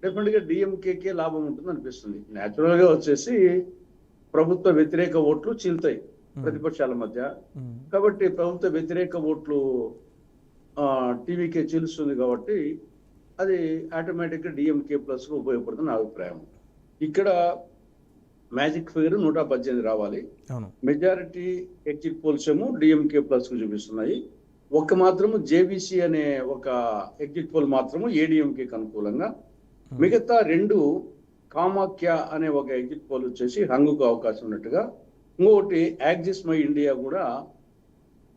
డెఫినెట్ గా డిఎంకేకే లాభం ఉంటుంది అనిపిస్తుంది. న్యాచురల్ గా వచ్చేసి ప్రభుత్వ వ్యతిరేక ఓట్లు చీలుతాయి ప్రతిపక్షాల మధ్య. కాబట్టి ప్రభుత్వ వ్యతిరేక ఓట్లు టీవీకే చీలుస్తుంది కాబట్టి అది ఆటోమేటిక్ గా డిఎంకే ప్లస్ కు ఉపయోగపడుతుంది నా అభిప్రాయం. ఇక్కడ మ్యాజిక్ ఫిగర్ 118 రావాలి. మెజారిటీ ఎగ్జిట్ పోల్స్ ఏమో డిఎంకే ప్లస్ కు చూపిస్తున్నాయి. ఒక మాత్రము జేబీసీ అనే ఒక ఎగ్జిట్ పోల్ మాత్రము ఏడీఎంకేకి అనుకూలంగా, మిగతా 2 కామాఖ్య అనే ఒక ఎగ్జిట్ పోల్ వచ్చేసి హంగుకు అవకాశం ఉన్నట్టుగా, ఇంకొకటి యాక్సిస్ మై ఇండియా కూడా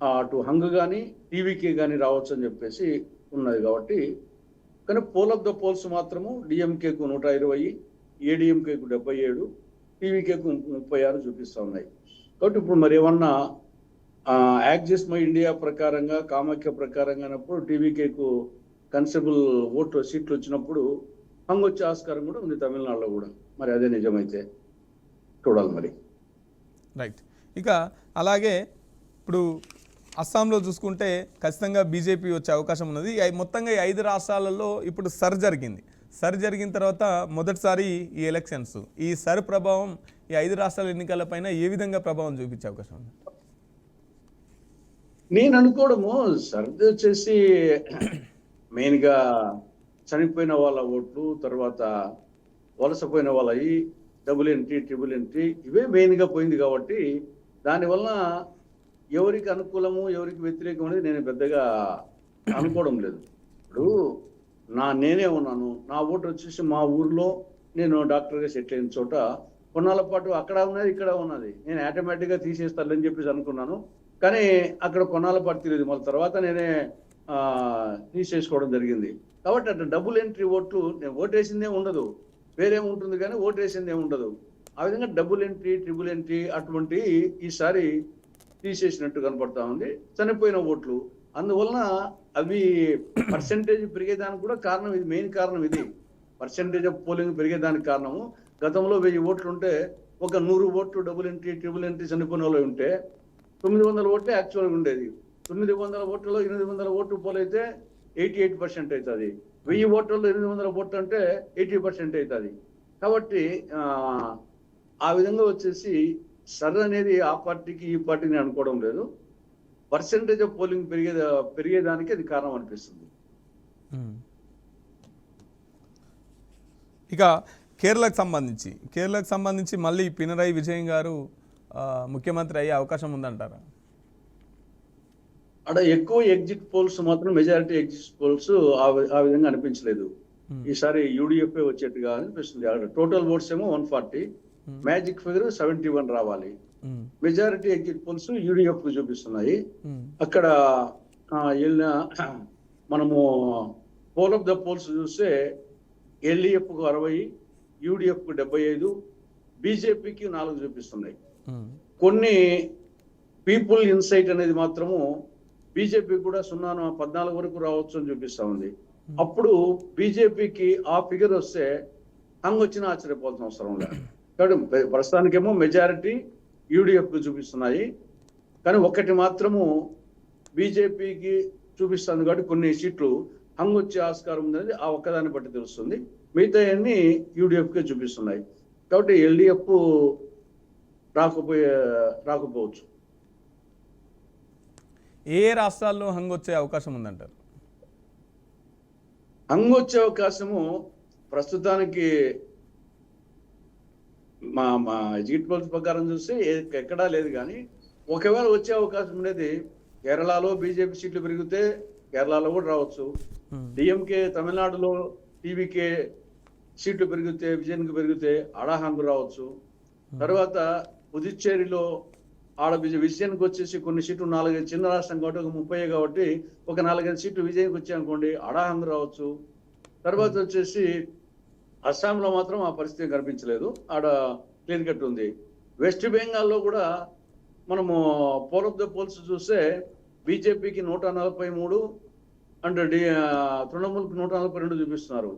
అటు హంగు కానీ టీవీకే కానీ రావచ్చు అని చెప్పేసి ఉన్నది. కాబట్టి కానీ పోల్ ఆఫ్ ద పోల్స్ మాత్రము డిఎంకేకు 120, ఏడీఎంకేకు 77, టీవీకేకు 36 చూపిస్తూ ఉన్నాయి. కాబట్టి ఇప్పుడు మరి ఏమన్నా యాక్సిస్ మై ఇండియా ప్రకారంగా కామాఖ్య ప్రకారంగా అన్నప్పుడు టీవీకేకు కన్సిడరబుల్ సీట్లు వచ్చినప్పుడు హంగు వచ్చే ఆస్కారం కూడా ఉంది తమిళనాడులో కూడా. మరి అదే నిజమైతే చూడాలి మరి. రైట్. ఇక అలాగే ఇప్పుడు అస్సాంలో చూసుకుంటే ఖచ్చితంగా బీజేపీ వచ్చే అవకాశం ఉన్నది. మొత్తంగా ఈ 5 రాష్ట్రాలలో ఇప్పుడు సర్ జరిగిన తర్వాత మొదటిసారి ఈ ఎలక్షన్స్, ఈ సర్ ప్రభావం ఈ 5 రాష్ట్రాల ఎన్నికలపైన ఏ విధంగా ప్రభావం చూపించే అవకాశం ఉంది? నేను అనుకోవడము సర్ది వచ్చేసి మెయిన్గా చనిపోయిన వాళ్ళ ఓట్లు, తర్వాత వలసపోయిన వాళ్ళ డబుల్ ఎంట్రీ, ట్రిపుల్ ఎంట్రీ ఇవే మెయిన్గా పోయింది. కాబట్టి దానివల్ల ఎవరికి అనుకూలము ఎవరికి వ్యతిరేకం అనేది నేను పెద్దగా అనుకోవడం లేదు. ఇప్పుడు నేనే ఉన్నాను, నా ఓటు వచ్చేసి మా ఊర్లో నేను డాక్టర్గా సెటిల్ అయిన చోట కొన్నాళ్ళ పాటు అక్కడ ఉన్నది ఇక్కడ ఉన్నది, నేను ఆటోమేటిక్గా తీసేస్తానని చెప్పేసి అనుకున్నాను. కానీ అక్కడ కొన్నాళ్ళ పాటు తెలియదు, మళ్ళీ తర్వాత నేనే తీసేసుకోవడం జరిగింది. కాబట్టి అట్లా డబుల్ ఎంట్రీ ఓట్లు నేను ఓటేసిందే ఉండదు, వేరేముంటుంది కానీ ఓటేసిందే ఉండదు. ఆ విధంగా డబుల్ ఎంట్రీ, ట్రిపుల్ ఎంట్రీ అటువంటి ఈసారి తీసేసినట్టు కనపడతా ఉంది. చనిపోయిన ఓట్లు అందువలన అవి పర్సెంటేజ్ పెరిగేదానికి కూడా కారణం ఇది, మెయిన్ కారణం ఇది. పర్సెంటేజ్ ఆఫ్ పోలింగ్ పెరిగేదానికి కారణము గతంలో 1000 ఓట్లు ఉంటే ఒక 100 ఓట్లు డబుల్ ఎంట్రీ, ట్రిపుల్ ఎంట్రీ చనిపోయిన వాళ్ళు ఉంటే 900 ఓట్లే యాక్చువల్గా ఉండేది. 900 ఓట్లలో 800 ఓట్లు పోలైతే 88% అవుతుంది. 1000 ఓట్లలో 800 ఓట్లు అంటే 80% అవుతుంది. కాబట్టి ఆ విధంగా వచ్చేసి సర్ అనేది ఆ పార్టీకి ఈ పార్టీని అనుకోవడం లేదు, పర్సెంటేజ్ ఆఫ్ పోలింగ్ పెరిగేదానికి అది కారణం అనిపిస్తుంది. ఇక కేరళకు సంబంధించి మళ్ళీ పినరయి విజయన్ గారు ముఖ్యమంత్రి అయ్యే అవకాశం ఉందంటారా? అక్కడ ఎక్కువ ఎగ్జిట్ పోల్స్ మాత్రం మెజారిటీ ఎగ్జిట్ పోల్స్ ఆ విధంగా అనిపించలేదు. ఈసారి యూడిఎఫ్ఏ వచ్చేట్టుగా అనిపిస్తుంది. అక్కడ టోటల్ ఓట్స్ ఏమో 140, మ్యాజిక్ ఫిగర్ 71 రావాలి. మెజారిటీ ఎగ్జిట్ పోల్స్ యూడిఎఫ్ కు చూపిస్తున్నాయి. అక్కడ మనము పోల్ ఆఫ్ ద పోల్స్ చూస్తే ఎల్డిఎఫ్ కు 60, యూడిఎఫ్ కు 75, బీజేపీకి 4 చూపిస్తున్నాయి. కొన్ని పీపుల్ ఇన్సైట్ అనేది మాత్రము బీజేపీ కూడా 0.14 వరకు రావచ్చు అని చూపిస్తా ఉంది. అప్పుడు బీజేపీకి ఆ ఫిగర్ వస్తే వచ్చినా ఆశ్చర్యపోవాల్సిన అవసరం లేదు. కాబట్టి ప్రస్తుతానికేమో మెజారిటీ యూడిఎఫ్ కు చూపిస్తున్నాయి, కానీ ఒకటి మాత్రము బీజేపీకి చూపిస్తుంది. కాబట్టి కొన్ని సీట్లు వచ్చే ఆస్కారం ఉందనేది ఆ ఒక్కదాన్ని బట్టి తెలుస్తుంది. మిగతా అన్ని యూడిఎఫ్ కే చూపిస్తున్నాయి. కాబట్టి ఎల్డిఎఫ్ రాకపోవచ్చు. ఏ రాష్ట్రాల్లో వచ్చే అవకాశం ఉందంటారు? వచ్చే అవకాశము ప్రస్తుతానికి మా ఎగ్జిట్ పోల్స్ ప్రకారం చూస్తే ఎక్కడా లేదు. కానీ ఒకవేళ వచ్చే అవకాశం ఉండేది కేరళలో బీజేపీ సీట్లు పెరిగితే కేరళలో కూడా రావచ్చు. డిఎంకే తమిళనాడులో టీవీకే సీట్లు పెరిగితే విజయన్కి పెరిగితే ఆడాహంగు రావచ్చు. తర్వాత పుదుచ్చేరిలో ఆడ విజయన్కి వచ్చేసి కొన్ని సీట్లు 4-5 చిన్న రాష్ట్రం కాబట్టి ఒక 30 కాబట్టి ఒక 4-5 సీట్లు విజయన్కి వచ్చాయనుకోండి ఆడాహంగు రావచ్చు. తర్వాత వచ్చేసి అస్సాంలో మాత్రం ఆ పరిస్థితి కనిపించలేదు, ఆడ క్లీన్ కట్ ఉంది. వెస్ట్ బెంగాల్లో కూడా మనము పోల్ ఆఫ్ ద పోల్స్ చూస్తే బీజేపీకి 143 అండ్ తృణమూల్కి 142 చూపిస్తున్నారు.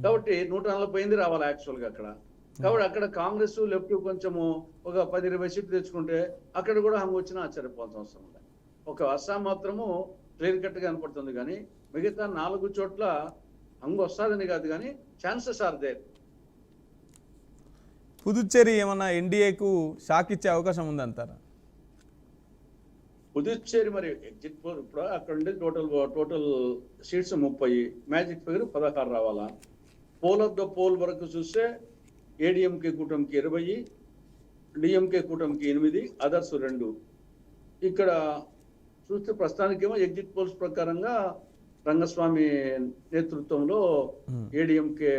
కాబట్టి 148 రావాలి యాక్చువల్గా అక్కడ. కాబట్టి అక్కడ కాంగ్రెస్ లెఫ్ట్ కొంచెము ఒక 10-20 సీట్లు తెచ్చుకుంటే అక్కడ కూడా వచ్చినా ఆశ్చర్యపోవాల్సిన అవసరం లేదు. ఒక అస్సాం మాత్రము క్లియర్ కట్ గా కనపడుతుంది. కానీ మిగతా 4 చోట్ల హంగు వస్తుందని కాదు, కానీ ఛాన్సెస్ ఆర్ దేర్. పుదుచ్చేరి ఏమన్నా ఎన్డీఏకు షాక్ ఇచ్చే అవకాశం ఉందంటారా? పుదుచ్చేరి మరి ఎగ్జిట్ పోల్ ఇప్పుడు అక్కడ ఉండే టోటల్ సీట్స్ 30, మ్యాజిక్ ఫిగర్ 16 రావాలా. పోల్ ఆఫ్ ద పోల్ వరకు చూస్తే ఏడీఎంకే కూటమికి 20, డిఎంకే కూటమికి 8, అదర్స్ 2. ఇక్కడ చూస్తే ప్రస్తుతానికేమో ఎగ్జిట్ పోల్స్ ప్రకారంగా రంగస్వామి నేతృత్వంలో ఏడీఎంకే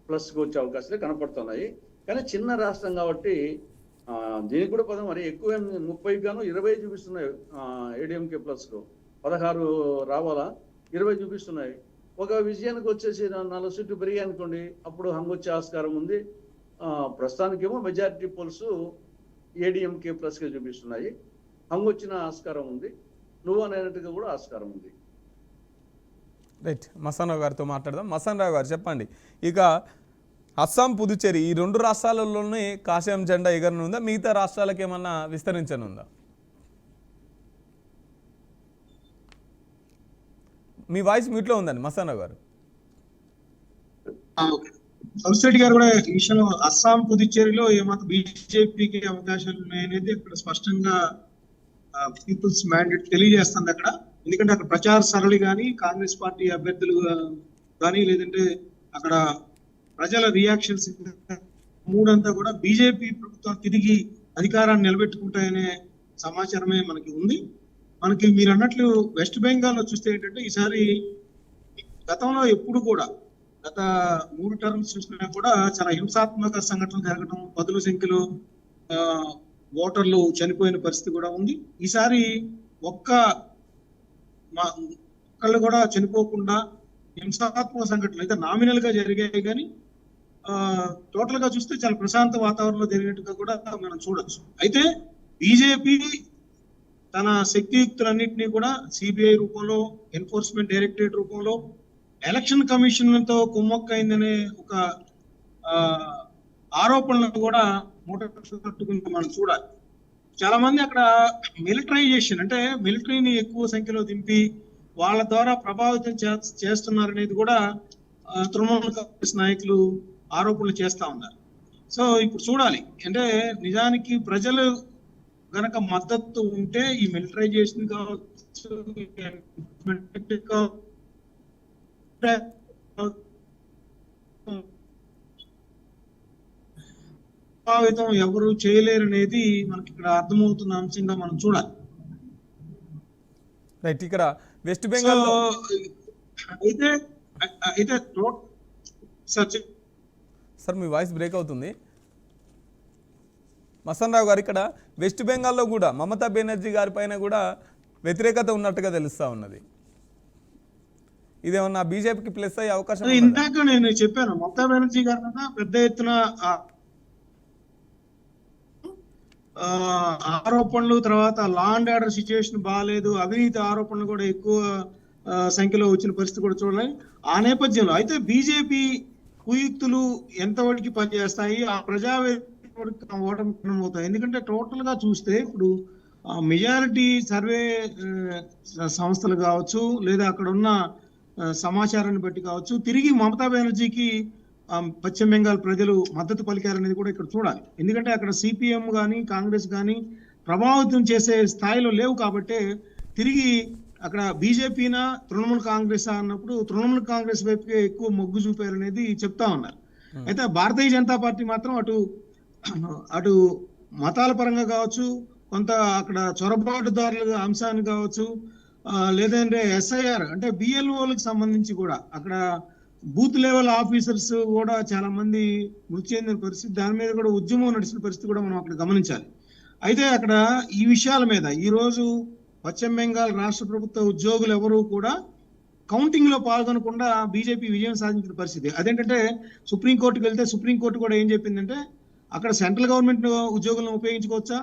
ప్లస్కి వచ్చే అవకాశాలు కనపడుతున్నాయి. కానీ చిన్న రాష్ట్రం కాబట్టి దీనికి కూడా పదం మరి ఎక్కువ 30 గాను 20 చూపిస్తున్నాయి. ఏడీఎంకే ప్లస్లో 16 రావాలా, 20 చూపిస్తున్నాయి. ఒక విజయానికి వచ్చేసి 4 సీట్లు పెరిగాయి అనుకోండి, అప్పుడు హంగు వచ్చే ఆస్కారం ఉంది. ప్రస్తుతానికేమో మెజారిటీ పోల్స్ ఏడీఎంకే ప్లస్గా చూపిస్తున్నాయి. హంగు వచ్చిన ఆస్కారం ఉంది, నువ్వు అనేట్టుగా కూడా ఆస్కారం ఉంది. రైట్, మస్తానరావు గారితో మాట్లాడదాం. మస్తానరావు గారు చెప్పండి, ఇక అస్సాం, పుదుచ్చేరి ఈ 2 రాష్ట్రాలలోనే కాషాయం జెండా ఎగరనుందా? మిగతా రాష్ట్రాలకు ఏమన్నా విస్తరించనుందా? మీ వాయిస్ మ్యూట్లో ఉందండి మస్తానరావు గారు. సబ్సిడీ గారు కూడా ఈ విషయంలో అస్సాం, పుదుచ్చేరిలో ఏమాత్రం బీజేపీకి అవకాశాలు ఉన్నాయనేది అక్కడ స్పష్టంగా పీపుల్స్ మ్యాండేట్ తెలియజేస్తుంది అక్కడ. ఎందుకంటే అక్కడ ప్రచార సరళి కానీ, కాంగ్రెస్ పార్టీ అభ్యర్థులు కానీ, లేదంటే అక్కడ ప్రజల రియాక్షన్స్ మూడంతా కూడా బీజేపీ ప్రభుత్వం తిరిగి అధికారాన్ని నిలబెట్టుకుంటాయనే సమాచారమే మనకి ఉంది. మనకి మీరు అన్నట్లు వెస్ట్ బెంగాల్లో చూస్తే ఏంటంటే ఈసారి గతంలో ఎప్పుడు కూడా గత 3 టర్మ్స్ చూసినా కూడా చాలా హింసాత్మక సంఘటనలు జరగడం, పదుల సంఖ్యలో ఓటర్లు చనిపోయిన పరిస్థితి కూడా ఉంది. ఈసారి ఒక్కళ్ళు కూడా చనిపోకుండా హింసాత్మక సంఘటనలు అయితే నామినల్ గా జరిగాయి, కానీ టోటల్ గా చూస్తే చాలా ప్రశాంత వాతావరణంలో జరిగినట్టుగా కూడా మనం చూడొచ్చు. అయితే బీజేపీ తన శక్తియుక్తులన్నింటినీ కూడా సిబిఐ రూపంలో, ఎన్ఫోర్స్మెంట్ డైరెక్టరేట్ రూపంలో, ఎలక్షన్ కమిషన్ తో కుమ్మక్కైందనే ఒక ఆరోపణలను కూడా మూటట్టుకుని మనం చూడాలి. చాలా మంది అక్కడ మిలిటరైజేషన్ అంటే మిలిటరీని ఎక్కువ సంఖ్యలో దింపి వాళ్ళ ద్వారా ప్రభావితం చేస్తున్నారనేది కూడా తృణమూల కాంగ్రెస్ నాయకులు ఆరోపణలు చేస్తా ఉన్నారు. సో ఇప్పుడు చూడాలి, అంటే నిజానికి ప్రజలు గనక మద్దతు ఉంటే ఈ మిలిటరైజేషన్ కావచ్చు, ప్రభావితం ఎవరు చేయలేరు అనేది మనకి ఇక్కడ అర్థమవుతున్న అంశంగా మనం చూడాలి. రైట్, ఇక్కడ వెస్ట్ బెంగాల్ అయితే సార్ మీ వాయిస్ బ్రేక్ అవుతుంది. మస్తానరావు గారు, ఇక్కడ వెస్ట్ బెంగాల్లో కూడా మమతా బెనర్జీ గారి పైన కూడా వ్యతిరేకత ఉన్నట్టుగా తెలుస్తా ఉన్నది. ఇదేమన్నా బీజేపీకి ప్లస్ అయ్యే అవకాశం? ఇందాక నేను చెప్పాను, మమతా బెనర్జీ గారి మీద పెద్ద ఎత్తున ఆరోపణలు, తర్వాత లా అండ్ ఆర్డర్ సిచ్యువేషన్ బాగాలేదు, అవినీతి ఆరోపణలు కూడా ఎక్కువ సంఖ్యలో వచ్చిన పరిస్థితి కూడా చూడాలి. ఆ నేపథ్యంలో అయితే బీజేపీ కుయుక్తులు ఎంతవరకు పనిచేస్తాయి, ఆ ఓటమి అవుతాయి. ఎందుకంటే టోటల్ గా చూస్తే ఇప్పుడు మెజారిటీ సర్వే సంస్థలు కావచ్చు, లేదా అక్కడ ఉన్న సమాచారాన్ని బట్టి కావచ్చు, తిరిగి మమతా బెనర్జీకి పశ్చిమ బెంగాల్ ప్రజలు మద్దతు పలికారనేది కూడా ఇక్కడ చూడాలి. ఎందుకంటే అక్కడ సిపిఎం కానీ, కాంగ్రెస్ కానీ ప్రభావితం చేసే స్థాయిలో లేవు కాబట్టి తిరిగి అక్కడ బీజేపీనా తృణమూల్ కాంగ్రెస్ అన్నప్పుడు తృణమూల్ కాంగ్రెస్ వైపుకే ఎక్కువ మొగ్గు చూపారనేది చెప్తా ఉన్నారు. అయితే భారతీయ జనతా పార్టీ మాత్రం అటు మతాల పరంగా కావచ్చు, కొంత అక్కడ చొరబాటుదారుల అంశాన్ని కావచ్చు, లేదంటే ఎస్ఐఆర్ అంటే బిఎల్ఓలకు సంబంధించి కూడా అక్కడ బూత్ లెవెల్ ఆఫీసర్స్ కూడా చాలా మంది మృతి చెందిన పరిస్థితి, దాని మీద కూడా ఉద్యమం నడిచిన పరిస్థితి కూడా మనం అక్కడ గమనించాలి. అయితే అక్కడ ఈ విషయాల మీద ఈ రోజు పశ్చిమ బెంగాల్ రాష్ట్ర ప్రభుత్వ ఉద్యోగులు ఎవరు కూడా కౌంటింగ్ లో పాల్గొనకుండా బీజేపీ విజయం సాధించిన పరిస్థితి. అదేంటంటే సుప్రీంకోర్టుకు వెళ్తే సుప్రీంకోర్టు కూడా ఏం చెప్పిందంటే అక్కడ సెంట్రల్ గవర్నమెంట్ ఉద్యోగులను ఉపయోగించుకోవచ్చా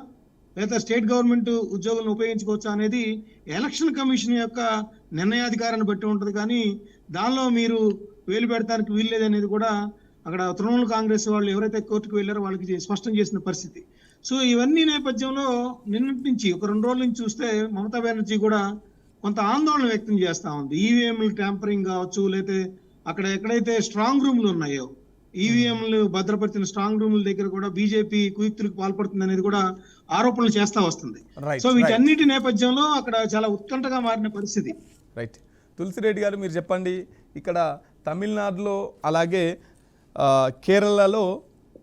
లేదా స్టేట్ గవర్నమెంట్ ఉద్యోగులను ఉపయోగించుకోవచ్చా అనేది ఎలక్షన్ కమిషన్ యొక్క నిర్ణయాధికారాన్ని బట్టి ఉంటుంది, కానీ దానిలో మీరు వేలు పెడతానికి వీల్లేదు అనేది కూడా అక్కడ తృణమూల్ కాంగ్రెస్ వాళ్ళు ఎవరైతే కోర్టుకు వెళ్ళారో వాళ్ళకి స్పష్టం చేసిన పరిస్థితి. సో ఇవన్నీ నేపథ్యంలో నిన్నటి నుంచి ఒక 2 రోజుల నుంచి చూస్తే మమతా బెనర్జీ కూడా కొంత ఆందోళన వ్యక్తం చేస్తా ఉంది. ఈవీఎంలు ట్యాంపరింగ్ కావచ్చు, లేకపోతే అక్కడ ఎక్కడైతే స్ట్రాంగ్ రూమ్లు ఉన్నాయో ఈవీఎంలు భద్రపరిచిన స్ట్రాంగ్ రూమ్ల దగ్గర కూడా బీజేపీ కుయుక్తులకు పాల్పడుతుంది అనేది కూడా ఆరోపణలు చేస్తా వస్తుంది. సో వీటన్నిటి నేపథ్యంలో అక్కడ చాలా ఉత్కంఠగా మారిన పరిస్థితి. రైట్. తులసిరెడ్డి గారు, మీరు చెప్పండి, ఇక్కడ తమిళనాడులో అలాగే కేరళలో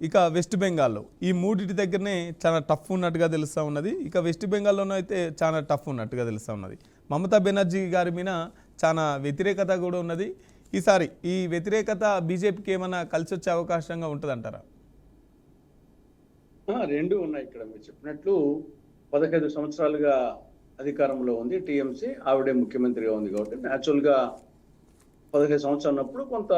ఇక వెస్ట్ బెంగాల్లో ఈ మూడింటి దగ్గరనే చాలా టఫ్ ఉన్నట్టుగా తెలుస్తూ ఉన్నది. ఇక వెస్ట్ బెంగాల్లోనూ అయితే చాలా టఫ్ ఉన్నట్టుగా తెలుస్తూ ఉన్నది. మమతా బెనర్జీ గారి మీద చాలా వ్యతిరేకత కూడా ఉన్నది. ఈసారి ఈ వ్యతిరేకత బీజేపీకి ఏమైనా కలిసి వచ్చే అవకాశంగా ఉంటుందంటారా? రెండు ఉన్నాయి. ఇక్కడ మీరు చెప్పినట్లు 15 సంవత్సరాలుగా అధికారంలో ఉంది టీఎంసీ, ఆవిడే ముఖ్యమంత్రిగా ఉంది కాబట్టి న్యాచురల్గా 15 సంవత్సరాలు ఉన్నప్పుడు కొంత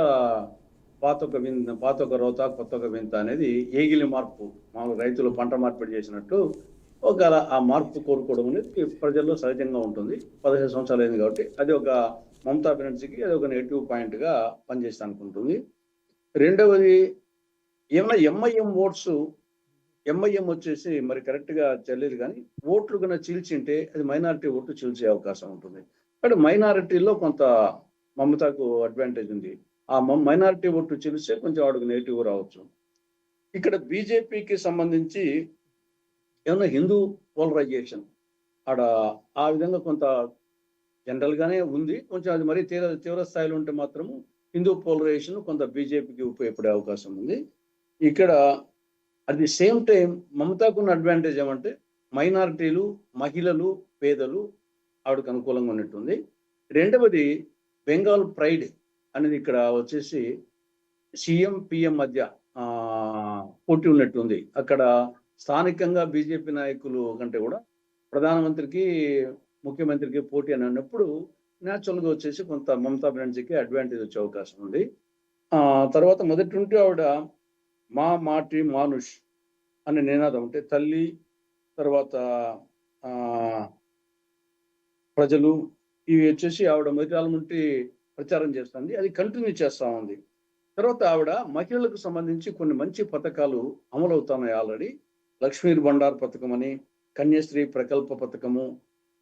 పాతొక రోత కొత్తొక వింత అనేది ఏగిలి మార్పు, మామూలు రైతులు పంట మార్పిడి చేసినట్టు ఒక ఆ మార్పు కోరుకోవడం అనేది ప్రజల్లో సహజంగా ఉంటుంది. 15 సంవత్సరాలు అయింది కాబట్టి అది ఒక మమతా బెనర్జీకి అది ఒక నెగిటివ్ పాయింట్ గా పనిచేస్తా అనుకుంటుంది. రెండవది ఏమైనా ఎంఐఎం ఓట్స్, ఎంఐఎం వచ్చేసి మరి కరెక్ట్ గా తెలియదు కానీ ఓట్లు కన్నా చీల్చింటే అది మైనారిటీ ఓట్లు చీల్చే అవకాశం ఉంటుంది. కానీ మైనారిటీలో కొంత మమతాకు అడ్వాంటేజ్ ఉంది. ఆ మైనారిటీ ఓట్లు చీల్స్తే కొంచెం వాడికి నెగిటివ్ రావచ్చు. ఇక్కడ బీజేపీకి సంబంధించి ఏమన్నా హిందూ పోలరైజేషన్ ఆడ ఆ విధంగా కొంత జనరల్ గానే ఉంది. కొంచెం అది మరీ తీవ్ర స్థాయిలో ఉంటే మాత్రము హిందూ పోలరైజేషన్ కొంత బీజేపీకి ఉపయోగపడే అవకాశం ఉంది. ఇక్కడ అట్ ది సేమ్ టైం మమతాకున్న అడ్వాంటేజ్ ఏమంటే మైనారిటీలు, మహిళలు, పేదలు ఆవిడకు అనుకూలంగా ఉన్నట్టుంది. రెండవది బెంగాల్ ప్రైడ్ అనేది ఇక్కడ వచ్చేసి సీఎం పిఎం మధ్య పోటీ ఉన్నట్టుంది. అక్కడ స్థానికంగా బీజేపీ నాయకులు కంటే కూడా ప్రధానమంత్రికి, ముఖ్యమంత్రికి పోటీ అని అన్నప్పుడు న్యాచురల్గా వచ్చేసి కొంత మమతా బెనర్జీకి అడ్వాంటేజ్ వచ్చే అవకాశం ఉంది. తర్వాత మొదటి నుండి ఆవిడ మా మాటి మానుష్ అనే నినాదం అంటే తల్లి, తర్వాత ప్రజలు, ఇవి వచ్చేసి ఆవిడ మొదటి నుండి ప్రచారం చేస్తుంది. అది కంటిన్యూ చేస్తా ఉంది. తర్వాత ఆవిడ మహిళలకు సంబంధించి కొన్ని మంచి పథకాలు అమలవుతున్నాయి ఆల్రెడీ. లక్ష్మీ బండార్ పథకం అని, కన్యాశ్రీ ప్రకల్ప పథకము,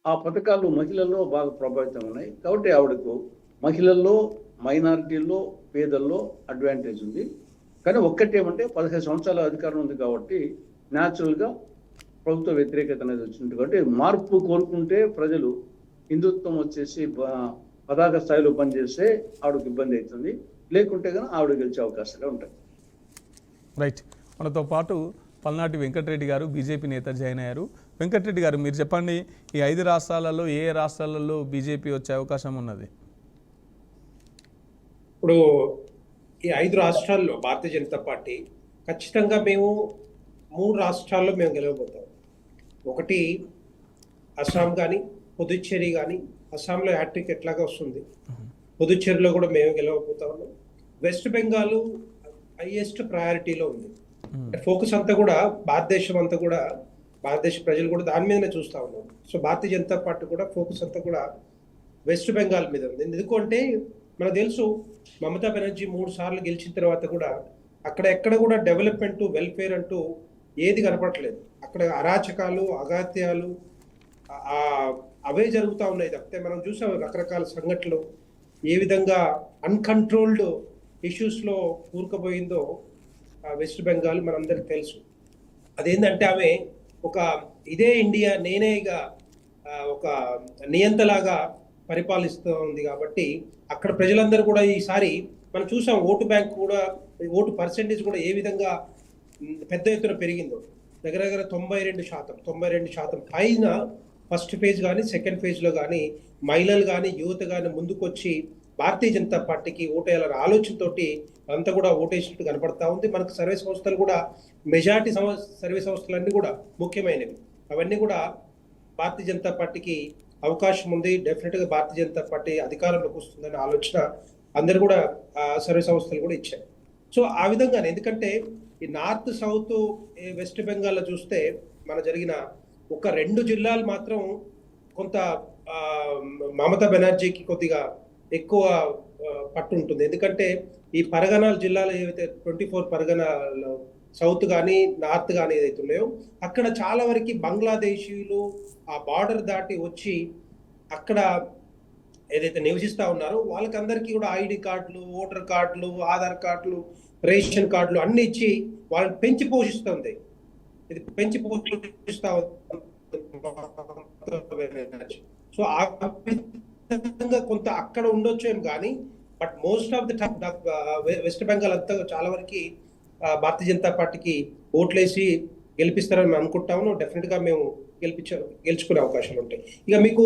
ఆ పథకాలు మహిళల్లో బాగా ప్రభావితం ఉన్నాయి. కాబట్టి ఆవిడకు మహిళల్లో, మైనారిటీల్లో, పేదల్లో అడ్వాంటేజ్ ఉంది. కానీ ఒక్కటేమంటే 15 సంవత్సరాల అధికారం ఉంది కాబట్టి న్యాచురల్గా ప్రభుత్వ వ్యతిరేకత అనేది వచ్చింది. కాబట్టి మార్పు కోరుకుంటే ప్రజలు హిందుత్వం వచ్చేసి పతాక స్థాయిలో పనిచేస్తే ఆవిడకి ఇబ్బంది అవుతుంది, లేకుంటే కానీ ఆవిడ గెలిచే అవకాశాలు ఉంటాయి. రైట్. మనతో పాటు పల్నాటి వెంకటరెడ్డి గారు బీజేపీ నేత జాయిన్ అయ్యారు. వెంకటరెడ్డి గారు, మీరు చెప్పండి, ఈ 5 రాష్ట్రాలలో ఏ రాష్ట్రాలలో బీజేపీ వచ్చే అవకాశం ఉన్నది? ఇప్పుడు ఈ 5 రాష్ట్రాల్లో భారతీయ జనతా పార్టీ ఖచ్చితంగా మేము 3 రాష్ట్రాల్లో మేము గెలవబోతాం. ఒకటి అస్సాం కానీ, పుదుచ్చేరి కానీ. అస్సాంలో హ్యాట్రిక్ ఎట్లాగా వస్తుంది, పుదుచ్చేరిలో కూడా మేము గెలవబోతా ఉన్నాం. వెస్ట్ బెంగాల్ హైయెస్ట్ ప్రయారిటీలో ఉంది. ఫోకస్ అంతా కూడా భారతదేశం అంతా కూడా, భారతదేశ ప్రజలు కూడా దాని మీదనే చూస్తూ ఉన్నారు. సో భారతీయ జనతా పార్టీ కూడా ఫోకస్ అంతా కూడా వెస్ట్ బెంగాల్ మీద ఉంది. ఎందుకంటే మనకు తెలుసు మమతా బెనర్జీ 3 సార్లు గెలిచిన తర్వాత కూడా అక్కడ ఎక్కడ కూడా డెవలప్మెంట్, వెల్ఫేర్ అంటూ ఏది కనపడట్లేదు. అక్కడ అరాచకాలు, అగాత్యాలు అవే జరుగుతూ ఉన్నాయి తప్పితే మనం చూసాం రకరకాల సంఘటనలు ఏ విధంగా అన్కంట్రోల్డ్ ఇష్యూస్లో కూరుకుపోయిందో వెస్ట్ బెంగాల్ మనందరికి తెలుసు. అదేంటంటే ఆమె ఒక ఇదే ఇండియా నేనేగా ఒక నియంతలాగా పరిపాలిస్తూ ఉంది. కాబట్టి అక్కడ ప్రజలందరూ కూడా ఈసారి మనం చూసాం ఓటు బ్యాంక్ కూడా, ఓటు పర్సెంటేజ్ కూడా ఏ విధంగా పెద్ద ఎత్తున పెరిగిందో. దగ్గర దగ్గర 92% పైన ఫస్ట్ ఫేజ్ కానీ, సెకండ్ ఫేజ్లో కానీ మహిళలు కానీ, యువత కానీ ముందుకొచ్చి భారతీయ జనతా పార్టీకి ఓటేయాలనే ఆలోచనతోటి అంతా కూడా ఓటేసినట్టు కనపడతా ఉంది. మనకు సర్వే సంస్థలు కూడా మెజారిటీ సర్వే సంస్థలన్నీ కూడా ముఖ్యమైనవి, అవన్నీ కూడా భారతీయ జనతా పార్టీకి అవకాశం ఉంది. డెఫినెట్గా భారతీయ జనతా పార్టీ అధికారంలోకి వస్తుందనే ఆలోచన అందరు కూడా సర్వే సంస్థలు కూడా ఇచ్చాయి. సో ఆ విధంగానే, ఎందుకంటే ఈ నార్త్, సౌత్, వెస్ట్ బెంగాల్లో చూస్తే మన జరిగిన ఒక 2 జిల్లాలు మాత్రం కొంత మమతా బెనర్జీకి కొద్దిగా ఎక్కువ పట్టు ఉంటుంది. ఎందుకంటే ఈ పరగనాల జిల్లాలో ఏవైతే 24 పరగనాలు సౌత్ కానీ, నార్త్ కానీ ఏదైతే ఉన్నాయో అక్కడ చాలా వరకు బంగ్లాదేశీయులు ఆ బార్డర్ దాటి వచ్చి అక్కడ ఏదైతే నివసిస్తా ఉన్నారో వాళ్ళకందరికీ కూడా ఐడి కార్డులు, ఓటర్ కార్డులు, ఆధార్ కార్డులు, రేషన్ కార్డులు అన్ని ఇచ్చి వాళ్ళని పెంచి పోషిస్తుంది. ఇది పెంచి పోషిస్తా సో ఆ విధంగా కొంత అక్కడ ఉండొచ్చు ఏం కానీ, but most of the time west Bengal అంతా చాలా వరకు భారతీయ జనతా పార్టీకి ఓట్లేసి గెలిపిస్తారని మేము అనుకుంటాము. డెఫినెట్ గా మేము గెలుచుకునే అవకాశాలు ఉంటాయి. ఇక మీకు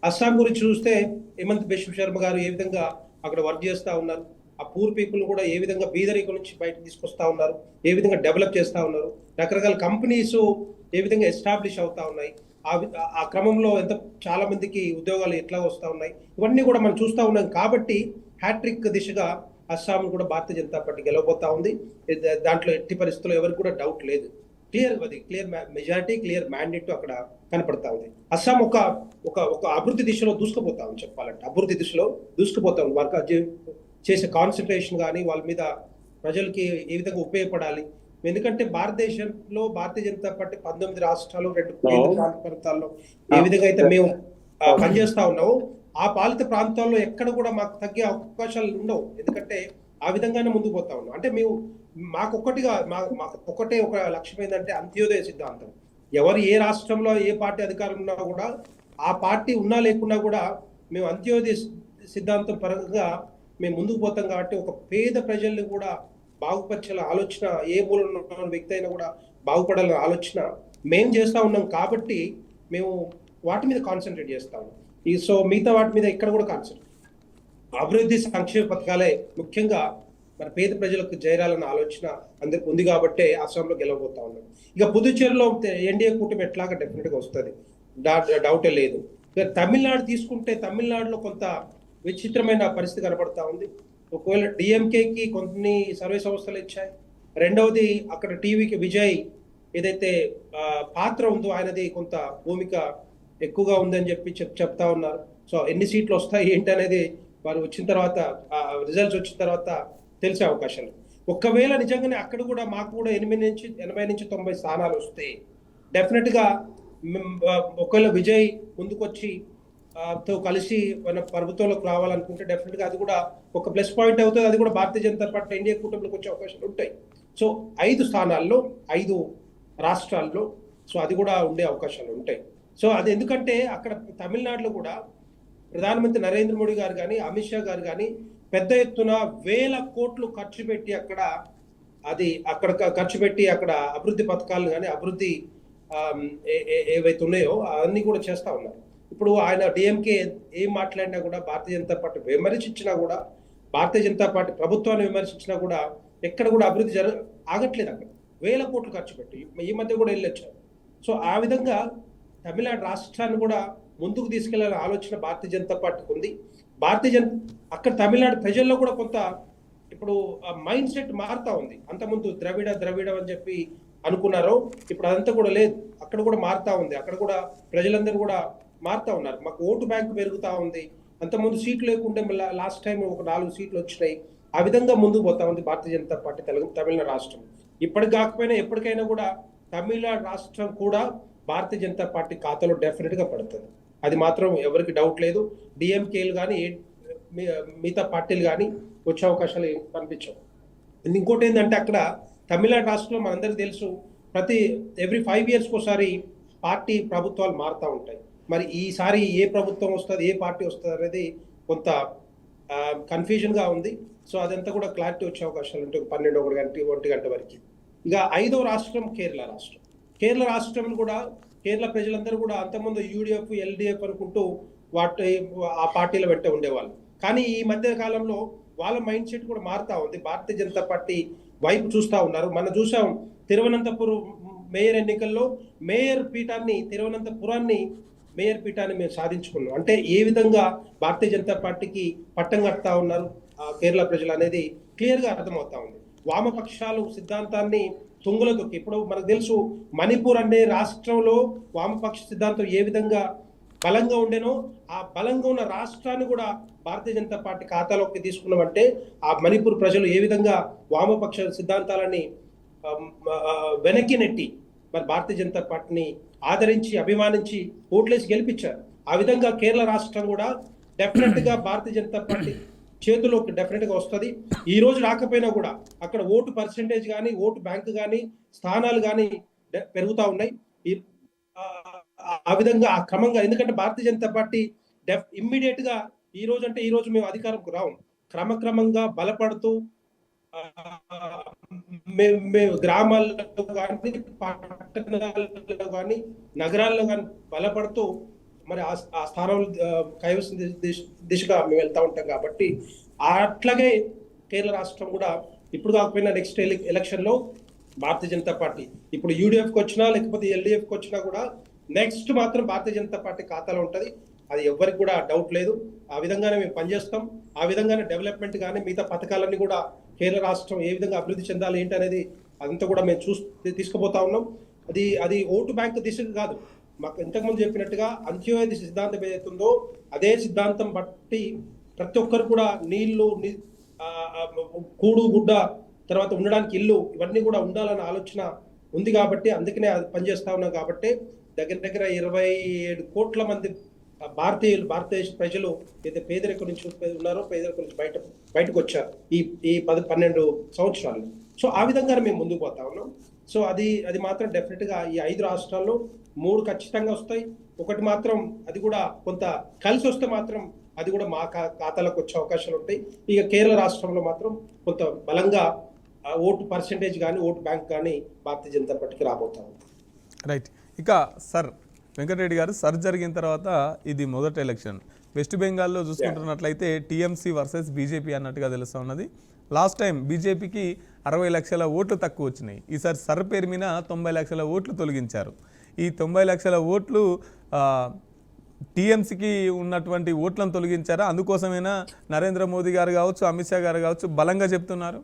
అస్సాం గురించి చూస్తే హేమంత్ బిశ్వ శర్మ గారు ఏ విధంగా అక్కడ వర్క్ చేస్తా ఉన్నారు, ఆ పూర్ పీపుల్ కూడా ఏ విధంగా బీదరికం నుంచి బయటకు తీసుకొస్తా ఉన్నారు, ఏ విధంగా డెవలప్ చేస్తా ఉన్నారు, రకరకాల కంపెనీస్ ఏ విధంగా ఎస్టాబ్లిష్ అవుతా ఉన్నాయి, ఆ క్రమంలో చాలా మందికి ఉద్యోగాలు ఎట్లా వస్తా ఉన్నాయి, ఇవన్నీ కూడా మనం చూస్తా ఉన్నాం. కాబట్టి హ్యాట్రిక్ దిశగా అస్సాం కూడా భారతీయ జనతా పార్టీ గెలవబోతా ఉంది. దాంట్లో ఎట్టి పరిస్థితుల్లో ఎవరికి కూడా డౌట్ లేదు. క్లియర్ మెజారిటీ, క్లియర్ మ్యాండేట్ అక్కడ కనపడతా ఉంది. అస్సాం ఒక అభివృద్ధి దిశలో దూసుకుపోతా ఉంది. చెప్పాలంటే అభివృద్ధి దిశలో దూసుకుపోతా ఉంది. వారికి చేసే కాన్సన్ట్రేషన్ కానీ వాళ్ళ మీద ప్రజలకి ఏ విధంగా ఉపయోగపడాలి. ఎందుకంటే భారతదేశంలో భారతీయ జనతా పార్టీ 19 రాష్ట్రాలు, 2 కేంద్ర ప్రాంతాల్లో ఏ విధంగా అయితే మేము పనిచేస్తా ఉన్నామో ఆ పాలిత ప్రాంతాల్లో ఎక్కడ కూడా మాకు తగ్గే అవకాశాలు ఉండవు. ఎందుకంటే ఆ విధంగానే ముందుకు పోతా ఉన్నాం. అంటే మాకు ఒకటే ఒక లక్ష్యం ఏంటంటే అంత్యోదయ సిద్ధాంతం. ఎవరు ఏ రాష్ట్రంలో ఏ పార్టీ అధికారం ఉన్నా కూడా, ఆ పార్టీ ఉన్నా లేకున్నా కూడా మేము అంత్యోదయ సిద్ధాంతం పరంగా మేము ముందుకు పోతాం. కాబట్టి ఒక పేద ప్రజల్ని కూడా బాగుపరిచే ఆలోచన, ఏ మూలంలో ఉన్న వ్యక్తి అయినా కూడా బాగుపడాలనే ఆలోచన మేము చేస్తా ఉన్నాం. కాబట్టి మేము వాటి మీద కాన్సన్ట్రేట్ చేస్తాము. సో మిగతా వాటి మీద ఇక్కడ కూడా కాన్సన్ట్రేట్, అభివృద్ధి సంక్షేమ పథకాలే ముఖ్యంగా మన పేద ప్రజలకు చేరాలన్న ఆలోచన అందరికి ఉంది. కాబట్టి అస్సాంలో గెలవబోతా ఉన్నాం. ఇక పుదుచ్చేరిలో ఎన్డీఏ కూటమి ఎట్లాగా డెఫినెట్గా వస్తుంది, డౌటే లేదు. ఇక తమిళనాడు తీసుకుంటే తమిళనాడులో కొంత విచిత్రమైన పరిస్థితి కనబడతా ఉంది. ఒకవేళ డిఎంకేకి కొన్ని సర్వే సంస్థలు ఇచ్చాయి. రెండవది అక్కడ టీవీకి విజయ్ ఏదైతే పాత్ర ఉందో ఆయనది కొంత భూమిక ఎక్కువగా ఉందని చెప్తా ఉన్నారు. సో ఎన్ని సీట్లు వస్తాయి ఏంటి అనేది వారు వచ్చిన తర్వాత, రిజల్ట్స్ వచ్చిన తర్వాత తెలిసే అవకాశాలు. ఒకవేళ నిజంగానే అక్కడ కూడా మాకు కూడా 80 నుంచి 90 స్థానాలు వస్తే డెఫినెట్ గా ఒకవేళ విజయ్ ముందుకొచ్చి తో కలిసి మన ప్రభుత్వంలోకి రావాలనుకుంటే డెఫినెట్ గా అది కూడా ఒక ప్లస్ పాయింట్ అవుతుంది. అది కూడా భారతీయ జనతా పార్టీ ఎన్డీఏ కూటమిలోకి వచ్చే అవకాశాలు ఉంటాయి. సో 5 స్థానాల్లో 5 రాష్ట్రాల్లో సో అది కూడా ఉండే అవకాశాలు ఉంటాయి. సో అది ఎందుకంటే అక్కడ తమిళనాడులో కూడా ప్రధానమంత్రి నరేంద్ర మోడీ గారు కానీ, అమిత్ షా గారు కానీ పెద్ద ఎత్తున 1000 కోట్లు ఖర్చు పెట్టి అక్కడ ఖర్చు పెట్టి అక్కడ అభివృద్ధి పథకాలు కానీ, అభివృద్ధి ఏవైతే ఉన్నాయో అవన్నీ కూడా చేస్తా ఉన్నారు. ఇప్పుడు ఆయన డిఎంకే ఏం మాట్లాడినా కూడా, భారతీయ జనతా పార్టీ విమర్శించినా కూడా, భారతీయ జనతా పార్టీ ప్రభుత్వాన్ని విమర్శించినా కూడా ఎక్కడ కూడా అభివృద్ధి ఆగట్లేదు. అక్కడ 1000 కోట్లు ఖర్చు పెట్టి ఈ మధ్య కూడా వెళ్ళొచ్చారు. సో ఆ విధంగా తమిళనాడు రాష్ట్రాన్ని కూడా ముందుకు తీసుకెళ్లాలనే ఆలోచన భారతీయ జనతా పార్టీకి ఉంది. అక్కడ తమిళనాడు ప్రజల్లో కూడా కొంత ఇప్పుడు మైండ్ సెట్ మారుతా ఉంది. అంతకుముందు ద్రవిడ అని చెప్పి అనుకున్నారో ఇప్పుడు అదంతా కూడా లేదు. అక్కడ కూడా మారుతా ఉంది. అక్కడ కూడా ప్రజలందరూ కూడా మారుతా ఉన్నారు. మాకు ఓటు బ్యాంక్ పెరుగుతా ఉంది. అంతకుముందు సీట్లు లేకుంటే లాస్ట్ టైం ఒక 4 సీట్లు వచ్చినాయి. ఆ విధంగా ముందుకు పోతా ఉంది భారతీయ జనతా పార్టీ తమిళనాడు రాష్ట్రం. ఇప్పటికి కాకపోయినా ఎప్పటికైనా కూడా తమిళనాడు రాష్ట్రం కూడా భారతీయ జనతా పార్టీ ఖాతాలో డెఫినెట్ గా పడుతుంది. అది మాత్రం ఎవరికి డౌట్ లేదు. డిఎంకేలు కానీ మిగతా పార్టీలు కానీ వచ్చే అవకాశాలు కనిపించవు. ఇంకోటి ఏంటంటే అక్కడ తమిళనాడు రాష్ట్రంలో మనందరికీ తెలుసు, ఎవ్రీ 5 years ఒకసారి పార్టీ ప్రభుత్వాలు మారుతూ ఉంటాయి. మరి ఈసారి ఏ ప్రభుత్వం వస్తుంది, ఏ పార్టీ వస్తుంది అనేది కొంత కన్ఫ్యూజన్ గా ఉంది. సో అదంతా కూడా క్లారిటీ వచ్చే అవకాశాలు ఉంటాయి 12-1 గంట వరకు. ఇక 5వ రాష్ట్రం కేరళ రాష్ట్రం కూడా కేరళ ప్రజలందరూ కూడా అంతకుముందు యూడిఎఫ్, ఎల్డిఎఫ్ అనుకుంటూ ఆ పార్టీల వెంట ఉండేవాళ్ళు. కానీ ఈ మధ్య కాలంలో వాళ్ళ మైండ్ సెట్ కూడా మారుతా ఉంది. భారతీయ జనతా పార్టీ వైపు చూస్తా ఉన్నారు. మనం చూసాం తిరువనంతపురం మేయర్ ఎన్నికల్లో తిరువనంతపురాన్ని మేయర్ పీఠాన్ని మేము సాధించుకున్నాం. అంటే ఏ విధంగా భారతీయ జనతా పార్టీకి పట్టం కడతా ఉన్నారు కేరళ ప్రజలు అనేది క్లియర్ గా అర్థమవుతా ఉంది. వామపక్షాలు సిద్ధాంతాన్ని తుంగలో తొక్కి, ఇప్పుడు మనకు తెలుసు మణిపూర్ అనే రాష్ట్రంలో వామపక్ష సిద్ధాంతం ఏ విధంగా బలంగా ఉండేనో, ఆ బలంగా ఉన్న రాష్ట్రాన్ని కూడా భారతీయ జనతా పార్టీ ఖాతాలోకి తీసుకున్నామంటే ఆ మణిపూర్ ప్రజలు ఏ విధంగా వామపక్ష సిద్ధాంతాలని వెనక్కి నెట్టి మరి భారతీయ జనతా పార్టీని ఆదరించి, అభిమానించి ఓట్లేసి గెలిపించారు. ఆ విధంగా కేరళ రాష్ట్రం కూడా డెఫినెట్ గా భారతీయ జనతా పార్టీ చేతిలోకి డెఫినెట్ గా వస్తుంది. ఈ రోజు రాకపోయినా కూడా అక్కడ ఓటు పర్సెంటేజ్ కానీ ఓటు బ్యాంక్ కానీ స్థానాలు కానీ పెరుగుతా ఉన్నాయి. ఆ విధంగా ఆ క్రమంగా, ఎందుకంటే భారతీయ జనతా పార్టీ ఇమ్మీడియట్ గా ఈ రోజు అంటే ఈ రోజు మేము అధికారంకు రావు, క్రమక్రమంగా బలపడుతూ మేము గ్రామాల్లో కానీ పట్టణాల్లో కానీ నగరాల్లో కానీ బలపడుతూ మరి ఆ స్థానంలో కైవసం దిశగా మేము వెళ్తా ఉంటాం. కాబట్టి అట్లాగే కేరళ రాష్ట్రం కూడా ఇప్పుడు కాకపోయినా నెక్స్ట్ ఎలక్షన్ లో భారతీయ జనతా పార్టీ ఇప్పుడు యూడిఎఫ్కి వచ్చినా లేకపోతే ఎల్డిఎఫ్కి వచ్చినా కూడా నెక్స్ట్ మాత్రం భారతీయ జనతా పార్టీ ఖాతాలో ఉంటుంది. అది ఎవరికి కూడా డౌట్ లేదు. ఆ విధంగానే మేము పనిచేస్తాం. ఆ విధంగానే డెవలప్మెంట్ కానీ మిగతా పథకాలన్నీ కూడా కేరళ రాష్ట్రం ఏ విధంగా అభివృద్ధి చెందాలి ఏంటి అనేది అదంతా కూడా మేము తీసుకుపోతా ఉన్నాం. అది ఓటు బ్యాంక్ దిశగా కాదు, మాకు ఇంతకుముందు చెప్పినట్టుగా అంత్యోదయ సిద్ధాంతం ఏదైతుందో అదే సిద్ధాంతం బట్టి ప్రతి ఒక్కరు కూడా నీళ్లు, కూడు గుడ్డ, తర్వాత ఉండడానికి ఇల్లు, ఇవన్నీ కూడా ఉండాలన్న ఆలోచన ఉంది. కాబట్టి అందుకనే అది పనిచేస్తా ఉన్నాం. కాబట్టి దగ్గర 27 కోట్ల మంది భారతదేశ ప్రజలు ఏదైతే పేదరికం నుంచి ఉన్నారో పేదరికం నుంచి బయటకు వచ్చారు ఈ 12 సంవత్సరాలు. సో ఆ విధంగా మేము ముందుకు పోతా ఉన్నాం. సో అది మాత్రం డెఫినెట్ గా ఈ 5 రాష్ట్రాల్లో 3 ఖచ్చితంగా వస్తాయి. ఒకటి మాత్రం అది కూడా కొంత కలిసి వస్తే మాత్రం అది కూడా మా ఖాతాలకు వచ్చే అవకాశాలు ఉంటాయి. ఇక కేరళ రాష్ట్రంలో మాత్రం కొంత బలంగా ఓటు పర్సెంటేజ్ కానీ ఓటు బ్యాంక్ కానీ భారతీయ జనతా పార్టీకి రాబోతాం. రైట్. ఇక సార్ వెంకటరెడ్డి గారు, సార్ జరిగిన తర్వాత ఇది మొదటి ఎలక్షన్. వెస్ట్ బెంగాల్లో చూసుకుంటున్నట్లయితే టీఎంసీ వర్సెస్ బీజేపీ అన్నట్టుగా తెలుస్తూ ఉన్నది. లాస్ట్ టైం బీజేపీకి 60 లక్షల ఓట్లు తక్కువ వచ్చినాయి. ఈసారి సర్ పేరు మీద 90 లక్షల ఓట్లు తొలగించారు. ఈ 90 లక్షల ఓట్లు టీఎంసీకి ఉన్నటువంటి ఓట్లను తొలగించారా? అందుకోసమైనా నరేంద్ర మోదీ గారు కావచ్చు, అమిత్ షా గారు కావచ్చు బలంగా చెప్తున్నారు.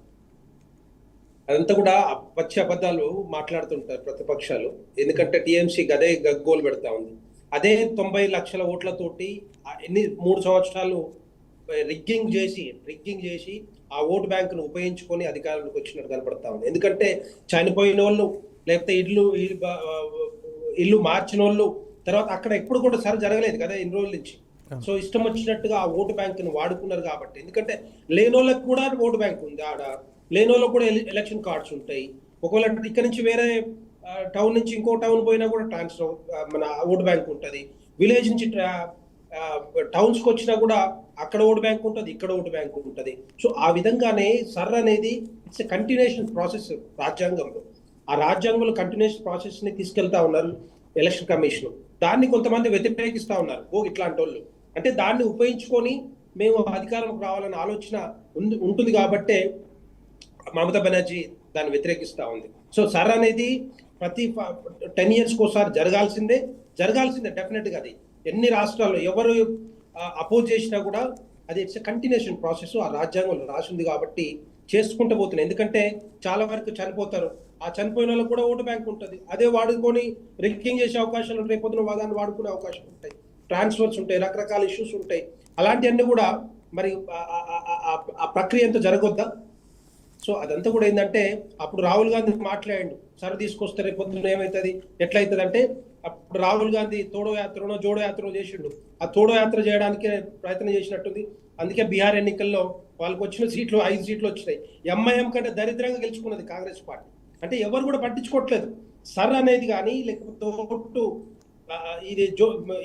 అదంతా కూడా పచ్చి అబద్ధాలు మాట్లాడుతుంటారు ప్రతిపక్షాలు. ఎందుకంటే టీఎంసీ గదే గగ్గోలు పెడతా ఉంది. అదే 90 లక్షల ఓట్లతోటి 3 సంవత్సరాలు రిగ్గింగ్ చేసి ఆ ఓటు బ్యాంకును ఉపయోగించుకొని అధికారంలోకి వచ్చినట్టు కనపడతా ఉంది. ఎందుకంటే చనిపోయిన వాళ్ళు, లేకపోతే ఇల్లు మార్చిన వాళ్ళు, తర్వాత అక్కడ ఎప్పుడు కూడా సరి జరగలేదు కదా ఇన్ని రోజుల నుంచి. సో ఇష్టం వచ్చినట్టుగా ఆ ఓటు బ్యాంకును వాడుకున్నారు. కాబట్టి ఎందుకంటే లేనోళ్ళకి కూడా ఓటు బ్యాంక్ ఉంది, ఆడ లేనోళ్ళకి కూడా ఎలక్షన్ కార్డ్స్ ఉంటాయి. ఒకవేళ ఇక్కడ నుంచి వేరే టౌన్ నుంచి ఇంకో టౌన్ పోయినా కూడా ట్రాన్స్ఫర్ మన ఓటు బ్యాంక్ ఉంటుంది. విలేజ్ నుంచి టౌన్స్కి వచ్చినా కూడా అక్కడ ఓటు బ్యాంక్ ఉంటుంది, ఇక్కడ ఓటు బ్యాంక్ ఉంటుంది. సో ఆ విధంగానే సర్ అనేది ఇట్స్ ఎ కంటిన్యూషన్ ప్రాసెస్ రాజ్యాంగంలో. ఆ రాజ్యాంగంలో కంటిన్యూషన్ ప్రాసెస్ ని తీసుకెళ్తా ఉన్నారు ఎలక్షన్ కమిషన్. దాన్ని కొంతమంది వ్యతిరేకిస్తా ఉన్నారు. ఇట్లాంటి వాళ్ళు అంటే దాన్ని ఉపయోగించుకొని మేము అధికారంలోకి రావాలనే ఆలోచన ఉంటుంది. కాబట్టే మమతా బెనర్జీ దాన్ని వ్యతిరేకిస్తా ఉంది. సో సర్ అనేది ప్రతి 10 yearsకి ఒకసారి జరగాల్సిందే డెఫినెట్ గా. అది ఎన్ని రాష్ట్రాల్లో ఎవరు అపోజ్ చేసినా కూడా అది ఇట్స్ కంటిన్యూషన్ ప్రాసెస్. ఆ రాజ్యాంగంలో రాసింది కాబట్టి చేసుకుంటూ పోతున్నాయి. ఎందుకంటే చాలా వరకు చనిపోతారు, ఆ చనిపోయిన వాళ్ళకి కూడా ఓటు బ్యాంక్ ఉంటుంది. అదే వాడుకొని రిగ్గింగ్ చేసే అవకాశాలు ఉంటాయి, పొద్దున వాదాన్ని వాడుకునే అవకాశం ఉంటాయి, ట్రాన్స్ఫర్స్ ఉంటాయి, రకరకాల ఇష్యూస్ ఉంటాయి. అలాంటివన్నీ కూడా మరి ఆ ప్రక్రియ ఎంత జరగొద్దా? సో అదంతా కూడా ఏంటంటే అప్పుడు రాహుల్ గాంధీ మాట్లాడండు, సరే తీసుకొస్తే రేపు పొద్దున ఏమవుతుంది ఎట్లయితుంది అంటే, అప్పుడు రాహుల్ గాంధీ తోడో యాత్రనో జోడో యాత్రనో చేసిండు. ఆ తోడో యాత్ర చేయడానికి ప్రయత్నం చేసినట్టుంది. అందుకే బీహార్ ఎన్నికల్లో వాళ్ళకి వచ్చిన సీట్లు 5 సీట్లు వచ్చినాయి. ఎంఐఎం కంటే దరిద్రంగా గెలుచుకున్నది కాంగ్రెస్ పార్టీ. అంటే ఎవరు కూడా పట్టించుకోవట్లేదు సర్ అనేది కానీ, లేకపోతే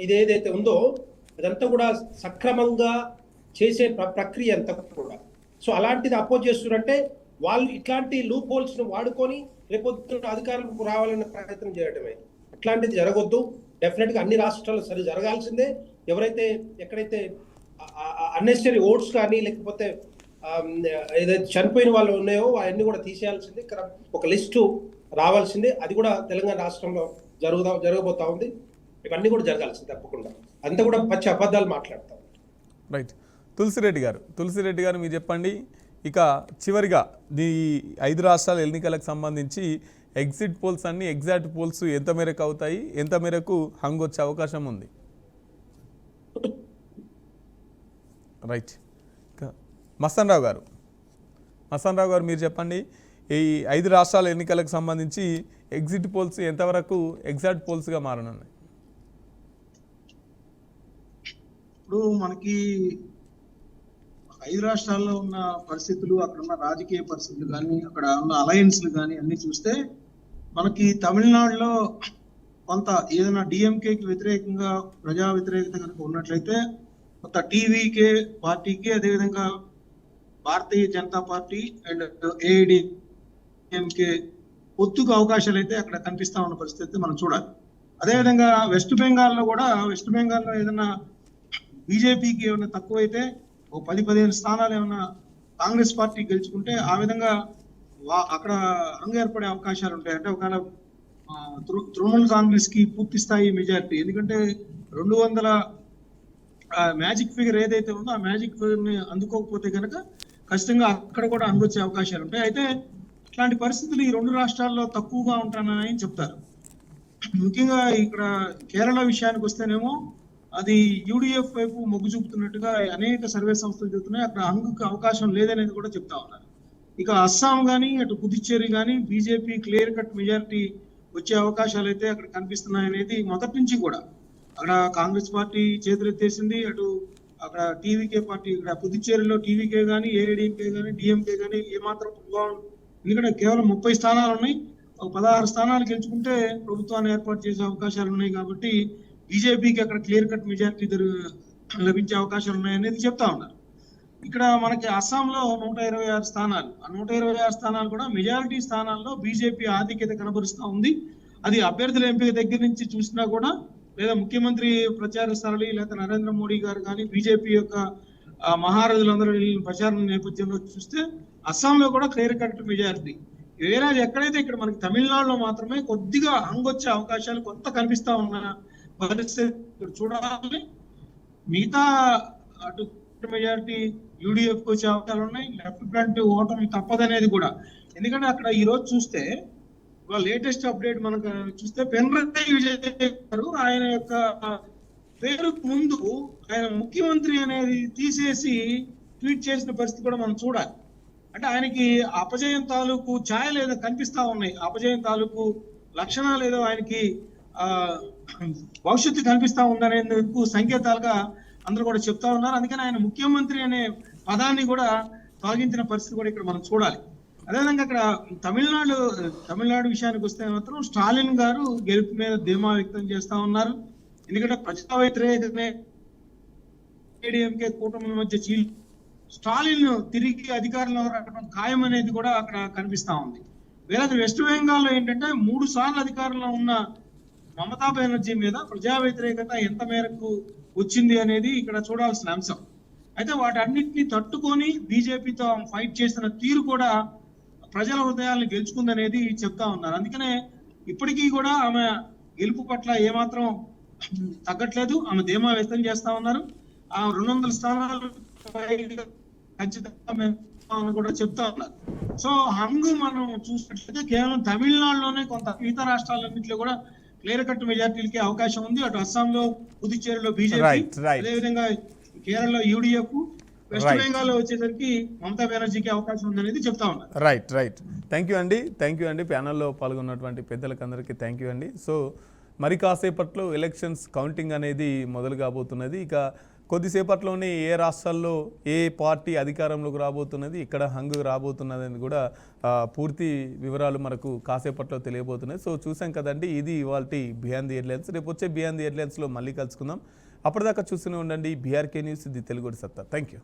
ఇదేదైతే ఉందో అదంతా కూడా సక్రమంగా చేసే ప్రక్రియ అంతా కూడా. సో అలాంటిది అపోజ్ చేస్తున్నారంటే వాళ్ళు ఇట్లాంటి లూప్ హోల్స్ ను వాడుకొని రేపొద్దున అధికారులకు రావాలనే ప్రయత్నం చేయడమే. అట్లాంటిది జరగొద్దు. డెఫినెట్ గా అన్ని రాష్ట్రాల్లో సరి జరగాల్సిందే. ఎవరైతే ఎక్కడైతే అన్నెసరీ ఓట్స్ కానీ లేకపోతే ఏదైతే చనిపోయిన వాళ్ళు ఉన్నాయో అవన్నీ కూడా తీసేయాల్సిందే. ఒక లిస్టు రావాల్సిందే. అది కూడా తెలంగాణ రాష్ట్రంలో జరగబోతా ఉంది. ఇవన్నీ కూడా జరగాల్సింది తప్పకుండా. అంతా కూడా పచ్చి అబద్ధాలు మాట్లాడతాం. రైట్. తులసిరెడ్డి గారు మీరు చెప్పండి. ఇక చివరిగా ఈ 5 రాష్ట్రాల ఎన్నికలకు సంబంధించి ఎగ్జిట్ పోల్స్ అన్ని ఎగ్జాక్ట్ పోల్స్ ఎంత మేరకు అవుతాయి, ఎంత మేరకు హంగ్ వచ్చే అవకాశం ఉంది? రైట్. మస్తాన్ రావు గారు మీరు చెప్పండి. ఈ 5 రాష్ట్రాల ఎన్నికలకు సంబంధించి ఎగ్జిట్ పోల్స్ ఎంతవరకు ఎగ్జాక్ట్ పోల్స్గా మారనున్నాయి? ఇప్పుడు మనకి 5 రాష్ట్రాల్లో ఉన్న పరిస్థితులు, అక్కడ ఉన్న రాజకీయ పరిస్థితులు కానీ, అక్కడ ఉన్న అలయన్స్లు కానీ అన్ని చూస్తే మనకి తమిళనాడులో కొంత ఏదైనా డిఎంకేకి వ్యతిరేకంగా ప్రజా వ్యతిరేకత కనుక ఉన్నట్లయితే కొంత టీవీకే పార్టీకి, అదేవిధంగా Bharatiya Janata party and AIADMK పొత్తుకు అవకాశాలు అయితే అక్కడ కనిపిస్తా ఉన్న పరిస్థితి మనం చూడాలి. అదేవిధంగా వెస్ట్ బెంగాల్లో కూడా, వెస్ట్ బెంగాల్లో ఏదైనా బీజేపీకి ఏమైనా తక్కువైతే ఓ 10-15 స్థానాలు ఏమైనా కాంగ్రెస్ పార్టీ గెలుచుకుంటే ఆ విధంగా అక్కడ హంగు ఏర్పడే అవకాశాలు ఉంటాయి. అంటే ఒకవేళ తృణమూల్ కాంగ్రెస్ కి పూర్తి స్థాయి మెజారిటీ, ఎందుకంటే 200 మ్యాజిక్ ఫిగర్ ఏదైతే ఉందో ఆ మ్యాజిక్ ఫిగర్ ని అందుకోకపోతే కనుక ఖచ్చితంగా అక్కడ కూడా అందొచ్చే అవకాశాలు ఉంటాయి. అయితే ఇట్లాంటి పరిస్థితులు ఈ 2 రాష్ట్రాల్లో తక్కువగా ఉంటానని చెప్తారు. ముఖ్యంగా ఇక్కడ కేరళ విషయానికి వస్తేనేమో అది యూడిఎఫ్ వైపు మొగ్గు చూపుతున్నట్టుగా అనేక సర్వే సంస్థలు చెబుతున్నాయి. అక్కడ హంగుకి అవకాశం లేదనేది కూడా చెప్తా ఉన్నారు. ఇక అస్సాం కానీ, అటు పుదుచ్చేరి కానీ బీజేపీ క్లియర్ కట్ మెజారిటీ వచ్చే అవకాశాలు అయితే అక్కడ కనిపిస్తున్నాయి అనేది మొదటి నుంచి కూడా. అక్కడ కాంగ్రెస్ పార్టీ చేతులెత్తేసింది, అటు అక్కడ టీవీకే పార్టీ, ఇక్కడ పుదుచ్చేరిలో టీవీకే కానీ, ఏఐడిఎంకే కానీ, డిఎంకే కానీ ఏమాత్రం ప్రభావం, ఎందుకంటే కేవలం 30 స్థానాలు ఉన్నాయి, 16 స్థానాలు గెలుచుకుంటే ప్రభుత్వాన్ని ఏర్పాటు చేసే అవకాశాలు ఉన్నాయి. కాబట్టి బీజేపీకి అక్కడ క్లియర్ కట్ మెజారిటీ లభించే అవకాశాలు ఉన్నాయనేది చెప్తా ఉన్నారు. ఇక్కడ మనకి అస్సాంలో 126 స్థానాలు, ఆ 126 స్థానాలు కూడా మెజారిటీ స్థానాల్లో బీజేపీ ఆధిక్యత కనబరుస్తూ ఉంది. అది అభ్యర్థుల ఎంపిక దగ్గర నుంచి చూసినా కూడా, లేదా ముఖ్యమంత్రి ప్రచార సరళి, లేదా నరేంద్ర మోడీ గారు కానీ బీజేపీ యొక్క మహారథులందరూ ప్రచారం నేపథ్యంలో చూస్తే అస్సాంలో కూడా క్లియర్ కట్ మెజారిటీ. వేరే ఎక్కడైతే ఇక్కడ మనకి తమిళనాడులో మాత్రమే కొద్దిగా హంగొచ్చే అవకాశాలు కొంత కనిపిస్తా ఉన్న పరిస్థితి చూడాలి. మిగతా అటు మెజారిటీ యూడిఎఫ్ వచ్చే అవకాశాలు ఉన్నాయి. లెఫ్ట్ ఫ్రంట్ ఓటమి తప్పదనేది కూడా, ఎందుకంటే అక్కడ ఈ రోజు చూస్తే లేటెస్ట్ అప్డేట్ మనకు చూస్తే పినరయి విజయన్ గారు ఆయన యొక్క పేరు ముందు ఆయన ముఖ్యమంత్రి అనేది తీసేసి ట్వీట్ చేసిన పరిస్థితి కూడా మనం చూడాలి. అంటే ఆయనకి అపజయం తాలూకు ఛాయలు ఏదో కనిపిస్తా ఉన్నాయి, అపజయం తాలూకు లక్షణాలు ఏదో ఆయనకి భవిష్యత్తు కనిపిస్తా ఉందనేందుకు సంకేతాలుగా అందరూ కూడా చెప్తా ఉన్నారు. అందుకని ఆయన ముఖ్యమంత్రి అనే పదాన్ని కూడా తొలగించిన పరిస్థితి కూడా ఇక్కడ మనం చూడాలి. అదేవిధంగా అక్కడ తమిళనాడు విషయానికి వస్తే మాత్రం స్టాలిన్ గారు గెలుపు మీద ధీమా వ్యక్తం చేస్తా ఉన్నారు. ఎందుకంటే ప్రజా వ్యతిరేకతనే ఏడీఎంకే కూటమి మధ్య చీల్ స్టాలిన్ తిరిగి అధికారంలో రావడం ఖాయం అనేది కూడా అక్కడ కనిపిస్తా ఉంది. వేరే వెస్ట్ బెంగాల్లో ఏంటంటే 3 సార్లు అధికారంలో ఉన్న మమతా బెనర్జీ మీద ప్రజా వ్యతిరేకత ఎంత మేరకు వచ్చింది అనేది ఇక్కడ చూడాల్సిన అంశం. అయితే వాటన్నిటిని తట్టుకొని బీజేపీతో ఫైట్ చేసిన తీరు కూడా ప్రజల హృదయాలను గెలుచుకుందనేది చెప్తా ఉన్నారు. అందుకనే ఇప్పటికీ కూడా ఆమె గెలుపు పట్ల ఏమాత్రం తగ్గట్లేదు, ఆమె ధీమా వ్యక్తం చేస్తా ఉన్నారు. ఆ 200 స్థానాలు ఖచ్చితంగా కూడా చెప్తా ఉన్నారు. సో హంగు మనం చూసినట్లయితే కేవలం తమిళనాడులోనే కొంత, మిగతా రాష్ట్రాలన్నింటిలో కూడా క్లియర్ కట్ మెజార్టీలకి అవకాశం ఉంది. అటు అస్సాంలో, పుదుచ్చేరిలో బీజేపీ, అదేవిధంగా కేరళలో యూడిఎఫ్, వెస్ట్ బెంగాల్లో వచ్చేసరికి మమతా బెనర్జీకి అవకాశం ఉందనేది చెప్తా ఉన్నారు. రైట్. థ్యాంక్ యూ అండి. ప్యానల్లో పాల్గొన్నటువంటి పెద్దలకు అందరికీ థ్యాంక్ యూ అండి. సో మరి కాసేపట్లో ఎలక్షన్స్ కౌంటింగ్ అనేది మొదలు కాబోతున్నది. ఇక కొద్దిసేపట్లోనే ఏ రాష్ట్రాల్లో ఏ పార్టీ అధికారంలోకి రాబోతున్నది, ఇక్కడ హంగు రాబోతున్నది అని కూడా పూర్తి వివరాలు మనకు కాసేపట్లో తెలియబోతున్నాయి. సో చూసాం కదండి, ఇది ఇవాల్టి బియాండ్ ది హెడ్లైన్స్. రేపు వచ్చే బియాండ్ ది హెడ్లైన్స్లో మళ్ళీ కలుసుకుందాం. అప్పటిదాకా చూస్తూనే ఉండండి బీఆర్కే న్యూస్, ఇది తెలుగుడి సత్తా. Thank you.